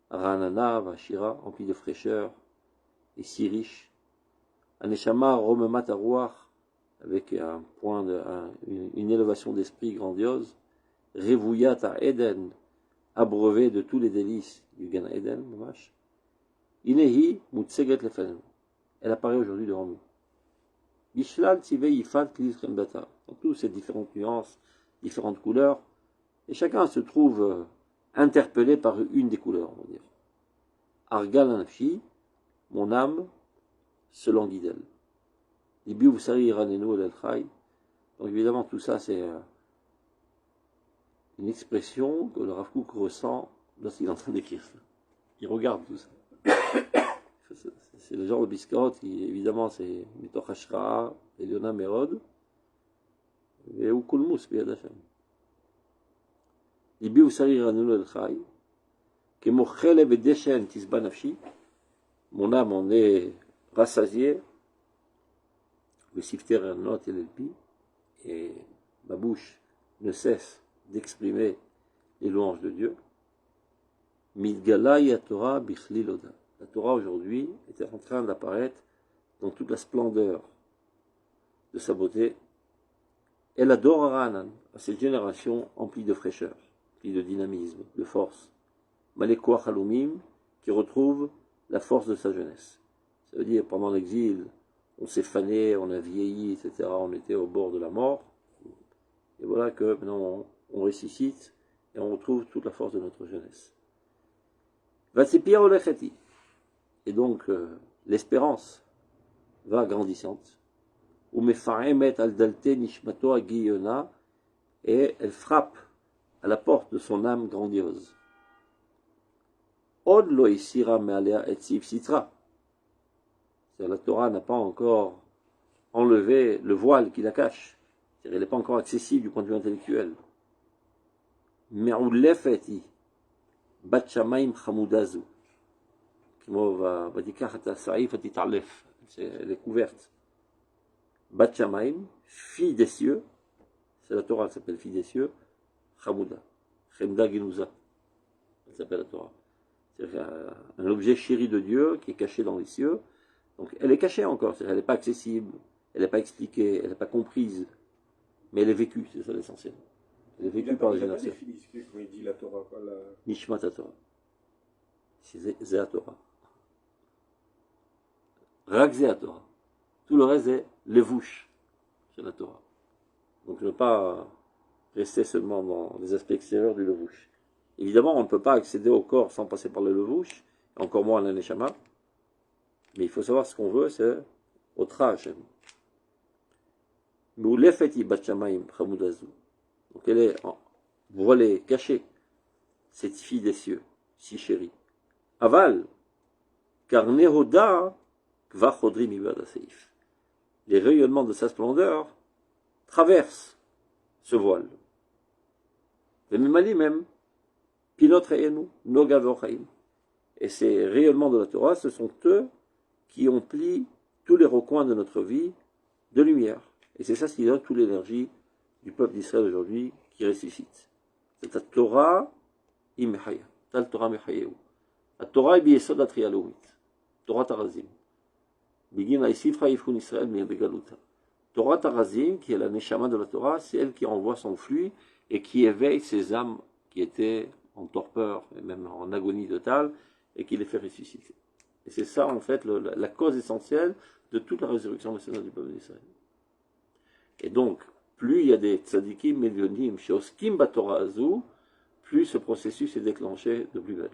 Ranana, Vashira, remplie de fraîcheur et si riche, Aneshama, Romemat Aruach, avec un point une élévation d'esprit grandiose, Revuyat à Eden, abreuvé de tous les délices du Gan Eden, Mamash, Inehi, Mutseget Lefenu, elle apparaît aujourd'hui devant nous. Bishlal Tzivei Yifat Klis Remdata, dans toutes ces différentes nuances, différentes couleurs, et chacun se trouve interpellé par une des couleurs, on va dire. Argal Anafshi, mon âme, se languit d'elle. Libi Usari Iranenu El Chai. Donc évidemment, tout ça, c'est une expression que le Rav Kook ressent lorsqu'il est en train d'écrire ça. Il regarde tout ça. C'est le genre de biscotte qui, évidemment, c'est Mitoch Hashra, Eliona Merod, et Ukulmus, Biyad Hashem. Libi Usari Iranenu El Chai. Kemochele Vedeshen Tisba Nafshi. Mon âme en est rassasiée. Le sifter not et l'elpi, et ma bouche ne cesse d'exprimer les louanges de Dieu. Midgala Torah bichliloda. La Torah aujourd'hui était en train d'apparaître dans toute la splendeur de sa beauté. Elle adore Aranan, à cette génération emplie de fraîcheur, emplie de dynamisme, de force. Malekwa Halumim, qui retrouve la force de sa jeunesse. Ça veut dire, pendant l'exil, on s'est fané, on a vieilli, etc. On était au bord de la mort. Et voilà que maintenant on ressuscite et on retrouve toute la force de notre jeunesse. Vatsepia olecheti. Et donc l'espérance va grandissante. Umefaremet al dalte nishmato agiyona. Et elle frappe à la porte de son âme grandiose. Od lo isira mealea et sitra. La Torah n'a pas encore enlevé le voile qui la cache. Elle n'est pas encore accessible du point de vue intellectuel. Me'ulefeti bat shamaim chamudazu. Elle est couverte. Bat shamaim, fille des cieux. C'est la Torah, elle s'appelle fille des cieux. Chamuda. Chemda Genuza. Elle s'appelle la Torah. C'est un objet chéri de Dieu qui est caché dans les cieux. Donc elle est cachée encore, elle n'est pas accessible, elle n'est pas expliquée, elle n'est pas comprise, mais elle est vécue, c'est ça l'essentiel. Elle est vécue par les générations. Comme il dit la Torah, quoi, Nishmat Torah. C'est la Torah. Rak c'est la Torah. Tout le reste est levouche, c'est la Torah. Donc ne pas rester seulement dans les aspects extérieurs du levouche. Évidemment, on ne peut pas accéder au corps sans passer par le levouche, encore moins à l'aneshama. Mais il faut savoir ce qu'on veut, c'est au Hashem. Moulefeti Batchamaim Hamudazu. Donc elle est voilée, cachée, cette fille des cieux, si chérie. Aval, car Nehoda, Kva Chodri Mibad Seif. Les rayonnements de sa splendeur traversent ce voile. Et même, Pilot Re'enu, Noga Vochaim. Et ces rayonnements de la Torah, ce sont eux qui ont pli tous les recoins de notre vie de lumière. Et c'est ça ce qui donne toute l'énergie du peuple d'Israël aujourd'hui qui ressuscite. C'est la Torah imechaya. Tal Torah mechayeu. La Torah est biyesod la trialoumit. Torah Tarazim. Bigin haïsifra yifkun Israël mi begaluta. Torah Tarazim, qui est la neshama de la Torah, c'est elle qui envoie son flux et qui éveille ces âmes qui étaient en torpeur et même en agonie totale et qui les fait ressusciter. Et c'est ça en fait la cause essentielle de toute la résurrection nationale du peuple d'Israël. Et donc, plus il y a des tzadikim, milionim, chez Oskim Batorah Azou, plus ce processus est déclenché de plus belle.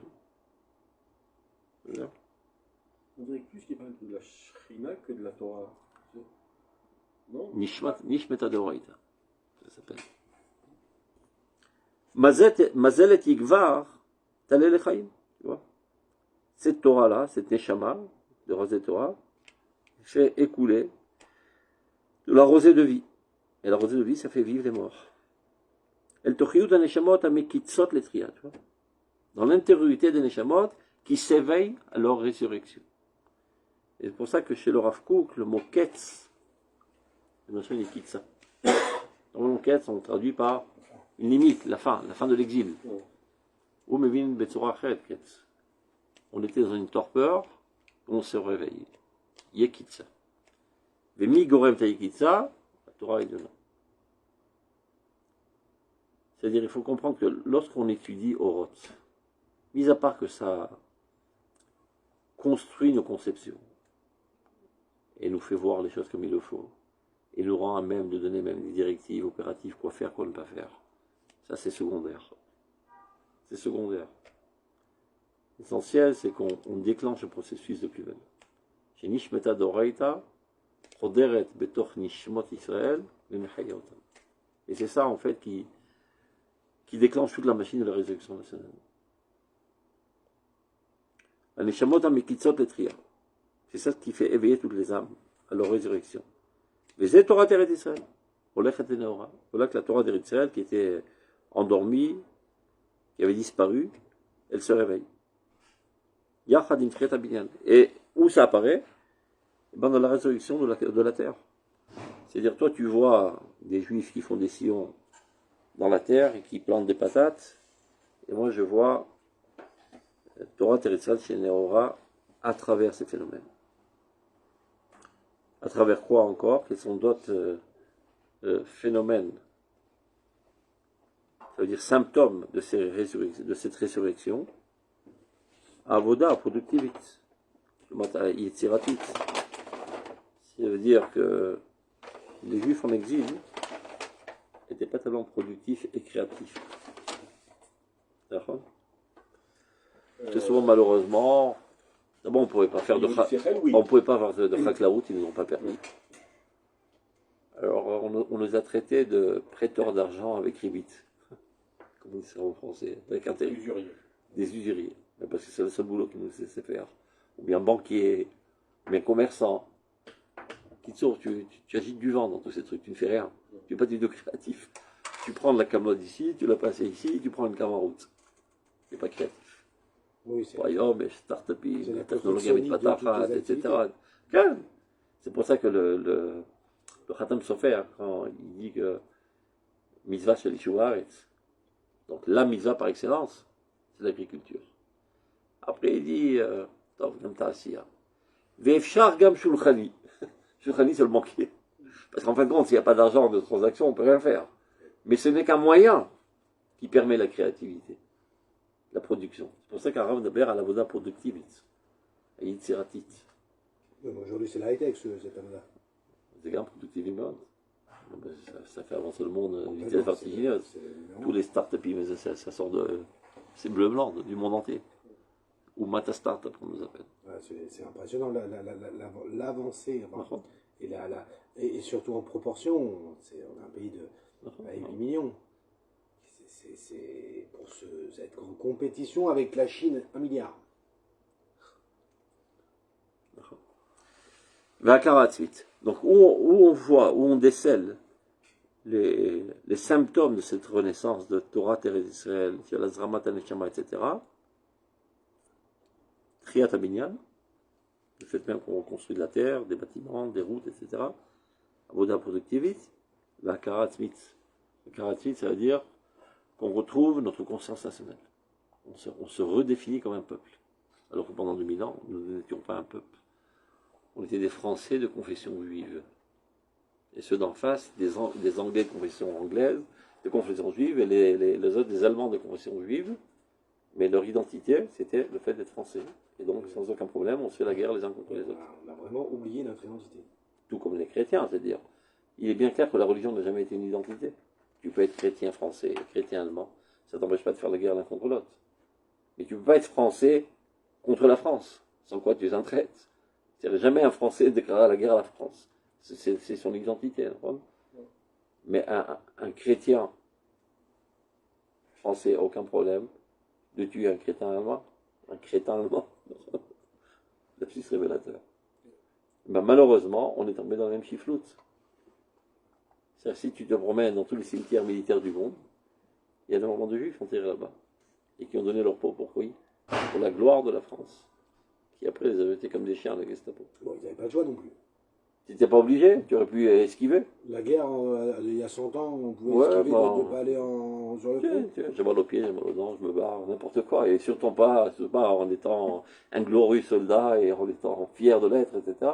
On dirait plus qu'il parle de la Shrina que de la Torah. Non? Nishmeta Deoraita. Ça s'appelle. Mazelet Yigvar, Talel Echaim. Tu vois? Cette Torah-là, cette Neshama, de rosée Torah, fait écouler de la rosée de vie. Et la rosée de vie, ça fait vivre les morts. El Tochiyut Neshamot Amikitsot Letria, tu vois. Dans l'intériorité des Neshamot qui s'éveillent à leur résurrection. Et c'est pour ça que chez le Rav Kook, le mot Ketz, le notion est Kitsa. Dans le mot Ketz, on traduit par une limite, la fin de l'exil. Ou Mevin Betsura Chet Ketz. On était dans une torpeur, on se réveille. Yekitsa. Vemi Gorem Taïkitsa, la Torah est dedans. C'est-à-dire, il faut comprendre que lorsqu'on étudie Oroth, mis à part que ça construit nos conceptions, et nous fait voir les choses comme il le faut, et nous rend à même de donner même des directives opératives, quoi faire, quoi ne pas faire. Ça, c'est secondaire. C'est secondaire. L'essentiel, c'est qu'on déclenche le processus de plus belle. Chez Nishmeta Doraita, Choderet Betoch Nishmot Israël, Memechayotam. Et c'est ça, en fait, qui déclenche toute la machine de la résurrection nationale. La Neshamot Amikitsot Letria. C'est ça qui fait éveiller toutes les âmes à leur résurrection. Mais c'est Torah Teret Israël. Voilà que la Torah Teret Israël, qui était endormie, qui avait disparu, elle se réveille. Yachadim Tret Binyan. Et où ça apparaît? Dans la résurrection de la terre. C'est-à-dire, toi, tu vois des juifs qui font des sillons dans la terre et qui plantent des patates. Et moi, je vois Torah Teret Israël chez Neora à travers ces phénomènes. À travers quoi encore? Quels sont d'autres phénomènes? Ça veut dire symptômes de cette résurrection. Avoda, productivite. Yitziratit. Ça veut dire que les juifs en exil n'étaient pas tellement productifs et créatifs. D'accord? C'est souvent malheureusement. D'abord, on ne pouvait pas faire de Chaklaout, ils ne nous ont pas permis. Alors, on nous a traités de prêteurs d'argent avec ribit. Comme on dit ça en français, avec intérêt. Des usuriers. Parce que c'est le seul boulot qu'ils nous laissaient faire. Ou bien banquier, ou bien commerçant. Tu agites du vent dans tous ces trucs, tu ne fais rien. Tu n'es pas du tout créatif. Tu prends de la camelote ici, tu la passes ici, tu prends une cam en route. Tu n'es pas créatif. Oui, c'est start-uping, la technologie avec patafat, etc. C'est pour ça que le Khatam Sofer, quand il dit que mitzvah shel Yishuv Haaretz, donc la mitzvah par excellence, c'est l'agriculture. Après il dit, comme Ta'asiya, Ve'efshar gam shulchani. Shulchani, c'est le banquier. Parce qu'en fin de compte, s'il n'y a pas d'argent de transaction, on ne peut rien faire. Mais ce n'est qu'un moyen qui permet la créativité. La production. C'est pour ça qu'Arav Daber a la voda productive. Et Yitziratit. Aujourd'hui, c'est la high-tech, cette âme-là. C'est quand même productivement. Ça fait avancer le monde, vitesse vertigineuse. Tous les start-up, ça sort de. C'est bleu-blanc, du monde entier. Ou Mata Startup, comme on nous appelle. Ouais, c'est impressionnant, l'avancée. Et Et surtout en proportion, on a un pays avec 8 millions. C'est pour être en compétition avec la Chine, 1 milliard. Donc où on voit, où on décèle les symptômes de cette renaissance de Torah, Terre d'Israël, Zramat, Aneshama, etc. Triat Abinyan, le fait même qu'on reconstruit de la terre, des bâtiments, des routes, etc. Avoda productivit, la Karatzmit. Le Karatzmit, ça veut dire qu'on retrouve notre conscience nationale. On se redéfinit comme un peuple. Alors que pendant 2000 ans, nous n'étions pas un peuple. On était des Français de confession juive. Et ceux d'en face, des Anglais de confession anglaise, de confession juive, et les autres des Allemands de confession juive. Mais leur identité, c'était le fait d'être français. Et donc, sans aucun problème, on se fait la guerre les uns contre les autres. On a vraiment oublié notre identité. Tout comme les chrétiens, c'est-à-dire, il est bien clair que la religion n'a jamais été une identité. Tu peux être chrétien français, chrétien allemand, ça ne t'empêche pas de faire la guerre l'un contre l'autre. Mais tu ne peux pas être français contre la France, sans quoi tu es un traître. C'est-à-dire, jamais un Français déclarera la guerre à la France. C'est son identité. Mais un chrétien français, aucun problème de tuer un crétin allemand. Un crétin allemand. Lapsus révélateur. Ben, malheureusement, on est tombé dans la même chifloute. C'est-à-dire, si tu te promènes dans tous les cimetières militaires du monde, il y a énormément de juifs enterrés là-bas. Et qui ont donné leur peau pour quoi? Pour la gloire de la France. Qui après les a jetés comme des chiens à la Gestapo. Bon, ils n'avaient pas de choix non plus. Tu n'étais pas obligé, tu aurais pu esquiver. La guerre, il y a 100 ans, on pouvait esquiver de ne pas aller sur le front. J'ai mal aux pieds, j'ai mal aux dents, je me barre, n'importe quoi. Et surtout pas en étant un glorieux soldat et en étant fier de l'être, etc.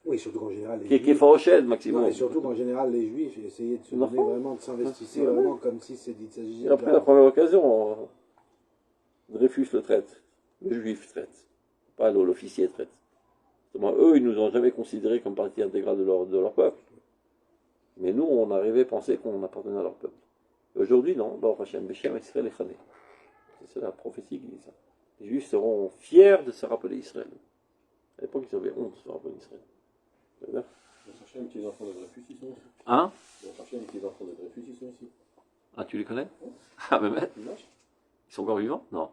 Oui, surtout qu'en général, Qui est fauché, maximum. Non, et surtout qu'en général, les juifs essayaient de se donner vraiment, de s'investir vraiment comme si s'agissait Et après, la première occasion, Dreyfus le traite, le juif traite, pas l'officier traite. Eux, ils nous ont jamais considérés comme partie intégrale de leur peuple. Mais nous, on arrivait à penser qu'on appartenait à leur peuple. Et aujourd'hui, non, c'est la prophétie qui dit ça. Les Juifs seront fiers de se rappeler Israël. À l'époque, ils avaient honte de se rappeler Israël. Ils ont cherché un petit enfant de Dreyfus, ils sont ici. Hein? Ils ont cherché un petit enfant de Dreyfus, ils sont ici. Ah, tu les connais? Ah, mais ils sont encore vivants? Non.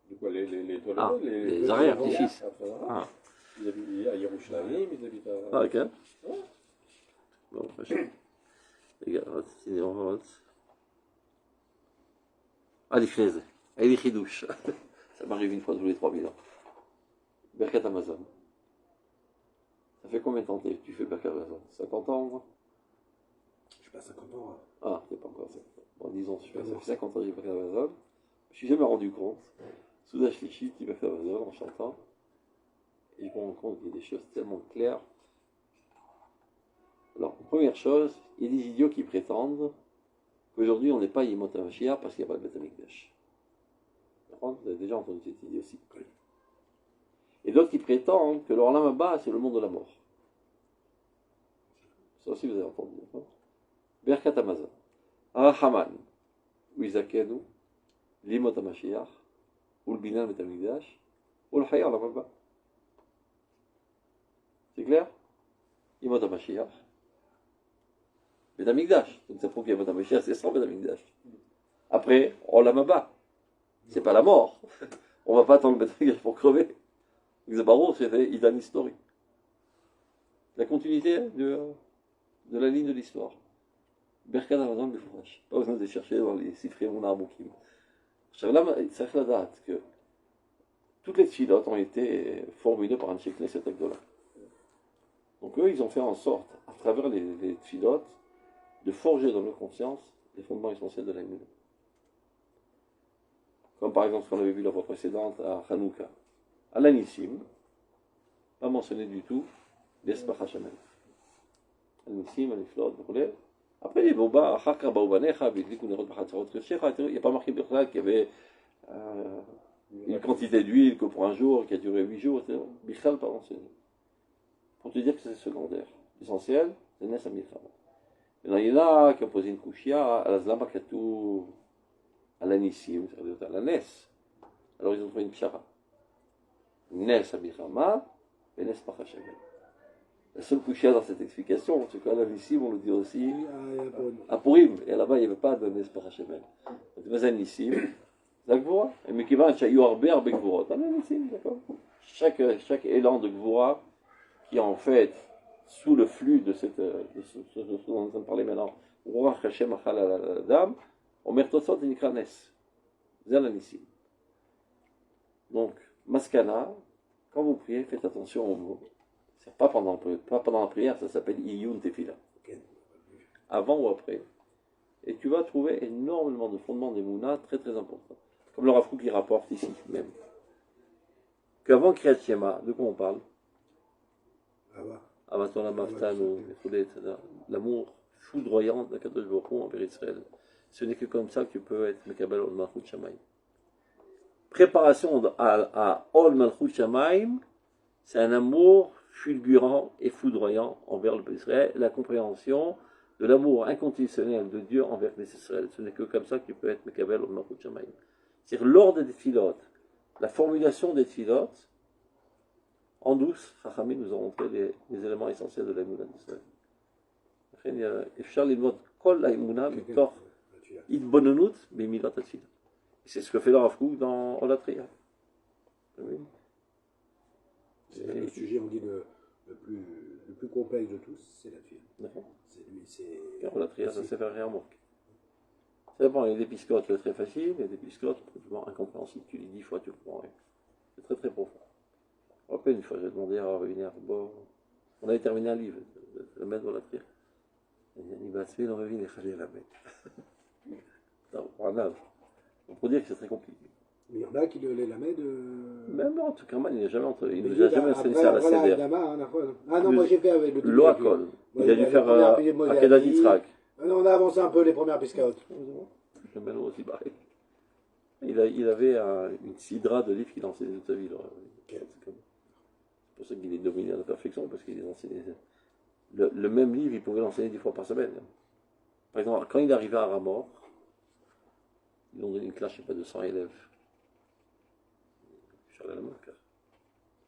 Du coup, les les arrière-petits-fils. Ah. Ils habitent à Yerushalayim, ils habitent à... Ah, ok. Ouais. Bon, regarde, ah, les fraises. Et les chidouches. Ça m'arrive une fois tous les 3000 ans. Berkat Amazon. Ça fait combien de temps que tu fais Berkat Amazon? 50 ans, moi? Je suis pas 50 ans. Hein. Ah, c'est pas encore 50 ans. Bon, disons, ça fait 50 ans que j'ai Berkat Amazon. Je suis jamais rendu compte. Soudain, je suis qui Berkat Amazon en chantant. Et je me rends compte qu'il y a des choses tellement claires. Alors, première chose, il y a des idiots qui prétendent qu'aujourd'hui on n'est pas Yemot HaMashiach parce qu'il n'y a pas de Beth Amikdash. Vous avez déjà entendu cette idée aussi. Et d'autres qui prétendent que l'Olam Haba c'est le monde de la mort. Ça aussi vous avez entendu. Berkat Amazon. Arahaman. Uizakenu. L'Yemot HaMashiach. Ou le Binan Beth Amikdash. Ou le Hayar Olam Haba. C'est clair? Yemot HaMashiach. Beth Amikdash. Donc ça prouve qu'il y a Yemot HaMashiach, c'est sans Beth Amikdash. Après, Olam Haba. C'est pas la mort. On va pas attendre Beth Amikdash pour crever. Xabaro, c'était Idan History. La continuité de la ligne de l'histoire. Berkat Amazon Befurash. Pas besoin de chercher dans les Sifrei Emunah Amukim. Il s'agit de la que toutes les tfilotes ont été formulées par un Sheikh Knesset Agdola. Donc eux, ils ont fait en sorte, à travers les tfilotes, de forger dans leur conscience les fondements essentiels de la Emunah. Comme par exemple ce qu'on avait vu la fois précédente à Hanouka. À l'Anissim, pas mentionné du tout l'Esbach Hashamen. Anissim, Aniflot, Brûlé. Après les Boba, Chakra Baoubanecha, Bidlikou Nerot Bachatzarot Rechecha, il n'y a pas marqué Birchal qu'il y avait une quantité d'huile que pour un jour, qui a duré 8 jours, Bichal pas mentionné. Pour te dire que c'est secondaire. L'essentiel, c'est Nes Amilchama. Il y en a qui ont posé une couchia à la Zlama Katou, à l'Anissim, c'est-à-dire à la Nes. Alors ils ont trouvé une pshara. Nes Amilchama et Nes Pachashamen. La seule couchée dans cette explication, c'est qu'à la Nissim, on le dit aussi Ah, à Purim. Et là-bas, il n'y avait pas de Nespar Hashemel. Donc, mais un Nissim, c'est la Gvura. Et mais qui va, Chayu Arbe, Arbe Gvurot. Un Nissim, d'accord. Chaque élan de Gvura, qui est en fait sous le flux de ce dont on est en train de parler maintenant, Ruach Hashem Achal Adam, Omer Tosot et Nikranes. C'est un Nissim. Donc, Maskana, quand vous priez, faites attention aux mots. C'est pas pendant la prière, ça s'appelle Iyun Tefila. Avant ou après. Et tu vas trouver énormément de fondements d'Emouna très très importants. Comme le Rav Kook qui rapporte ici même. Qu'avant Kriyat Shema, de quoi on parle? Avaton Amavtanu, l'amour foudroyant de Kadosh Baruch Hu envers Israël. Ce n'est que comme ça que tu peux être Mekabel Ol Malchut Shamaim. Préparation à Ol Malchut Shamaim, c'est un amour fulgurant et foudroyant envers le peuple Israël, la compréhension de l'amour inconditionnel de Dieu envers les Israël. Ce n'est que comme ça que tu peux être Mekabel Ol Malchut Shamaim. C'est-à-dire, lors des tfilotes, la formulation des tfilotes, en douce, Chachamim nous a montré les éléments essentiels de l'Aïmouna d'Israël. Efshar l'imot kol l'Aïmouna mitor itbononut b'milot atfila. C'est ce que fait le Rav Kook dans Olatria. Oui. C'est le sujet, on dit, le plus complexe de tous, c'est la fille. D'accord. C'est lui, c'est. Olatria, ça sait faire rien manque. Ça dépend, il y a des piscotes très faciles, il y a des piscotes incompréhensibles. Tu lis 10 fois, tu comprends rien. C'est très très profond. Après, une fois, j'ai demandé à revenir. Bon, on avait terminé un livre, le maître Olatria. Il m'a fait, on revient, il fallait la mettre. Pour dire que c'est très compliqué. Mais il y en a qui le lamet de. Même en tout cas, il n'a jamais entendu. Il nous a jamais enseigné ça à la voilà, CDR. Ah non, moi j'ai fait avec le tout. L'Oakol. Il a dû faire à Kedat Yitzhak. On a avancé un peu les premières piscaotes. Je mets aussi pareil. Il avait une sidra de livres qu'il enseignait toute sa vie. C'est pour ça qu'il est dominé à la perfection, parce qu'il enseignait. Le même livre, il pouvait l'enseigner 10 fois par semaine. Par exemple, quand il arrivait à Ramor, ils ont donné une classe, je ne sais pas, de 100 élèves.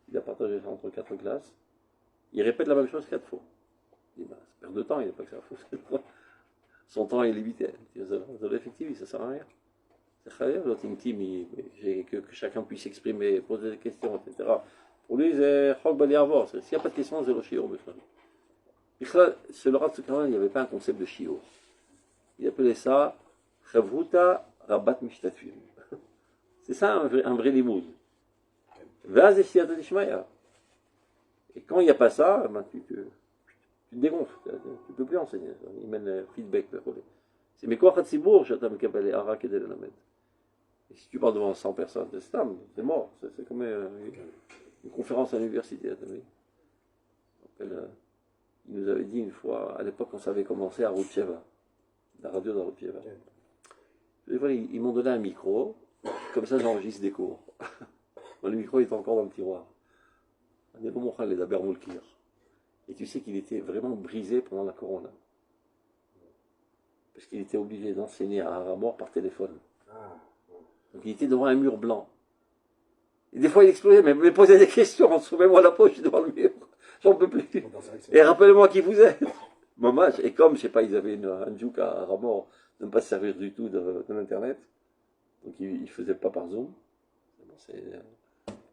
Il a partagé ça entre 4 classes. Il répète la même chose 4 fois. Il dit, c'est perte de temps, il n'est pas que ça. Son temps est limité. C'est effectif, ça ne sert à rien. C'est très l'autre intime, que chacun puisse s'exprimer, poser des questions, etc. Pour lui, c'est Chok Bali Avor. S'il n'y a pas de questions, c'est le Shiur. C'est le Rav Tzedek, il n'y avait pas un concept de Shiur. Il appelait ça Chavruta Rabat Mishtatfim. C'est ça un vrai limoud. Vaz et Siyata Dishmaya. Et quand il n'y a pas ça, ben tu te dégonfles. Tu ne peux plus enseigner. Il mène feedback. C'est mes Koach HaTzibour, j'attends mes Kabbalé Ara Kedel Lamed. Et si tu parles devant 100 personnes, c'est mort. C'est comme une conférence à l'université. Il nous avait dit une fois, à l'époque, on savait commencer à Routcheva, la radio de Routcheva. Ils m'ont donné un micro, comme ça j'enregistre des cours. Le micro est encore dans le tiroir. Et tu sais qu'il était vraiment brisé pendant la Corona. Parce qu'il était obligé d'enseigner à Ramor par téléphone. Donc il était devant un mur blanc. Et des fois il explosait, mais me posait des questions, trouvez-moi la poche devant le mur. J'en peux plus. Et rappelez-moi qui vous êtes. Mamage. Et comme, je sais pas, ils avaient un jouk à Ramor de ne pas se servir du tout de l'internet. Donc ils ne faisaient pas par Zoom. C'est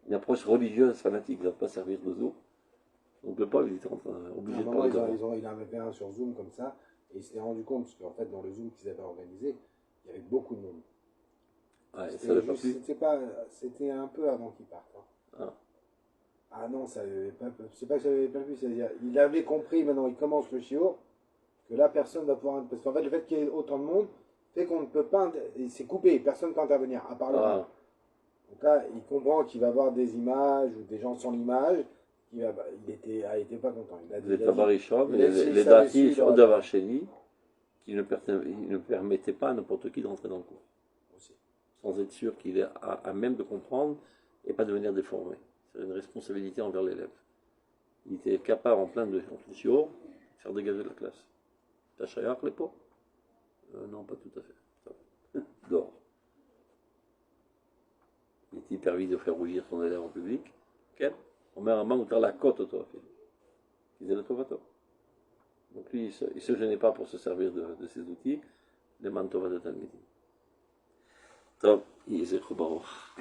une approche religieuse, fanatique, de ne pas servir de Zoom. Donc le pauvre, il était obligé de parler. Il en avait un sur Zoom comme ça, et il s'était rendu compte, parce qu'en fait, dans le Zoom qu'ils avaient organisé, il y avait beaucoup de monde. Ouais, c'était un peu avant qu'il parte. Hein. Ah non, ça avait pas, c'est pas que ça avait pas plu, c'est-à-dire, il avait compris, maintenant il commence le shiur, que là personne va pouvoir. Parce qu'en fait, le fait qu'il y ait autant de monde fait qu'on ne peut pas. C'est coupé, personne ne peut intervenir, à part le monde. Donc là, il comprend qu'il va avoir des images ou des gens sans l'image. Il était pas content. Les Tabarishov, les Dati, Odavacheni, qui ne permettaient pas à n'importe qui d'entrer dans le cours. Sans être sûr qu'il est à même de comprendre et pas devenir déformé. C'est une responsabilité envers l'élève. Il était capable en plein de shiur de faire dégager la classe. T'as Shayach les pots non, pas tout à fait. Dehors. Il était hyper vite de faire rougir son élève en public. On met un main ou la côte au toi. qui est le Tovato. Donc lui, il ne se gênait pas pour se servir de ces outils, les Mantova de Talmidim. Top, Yezechou Baruch.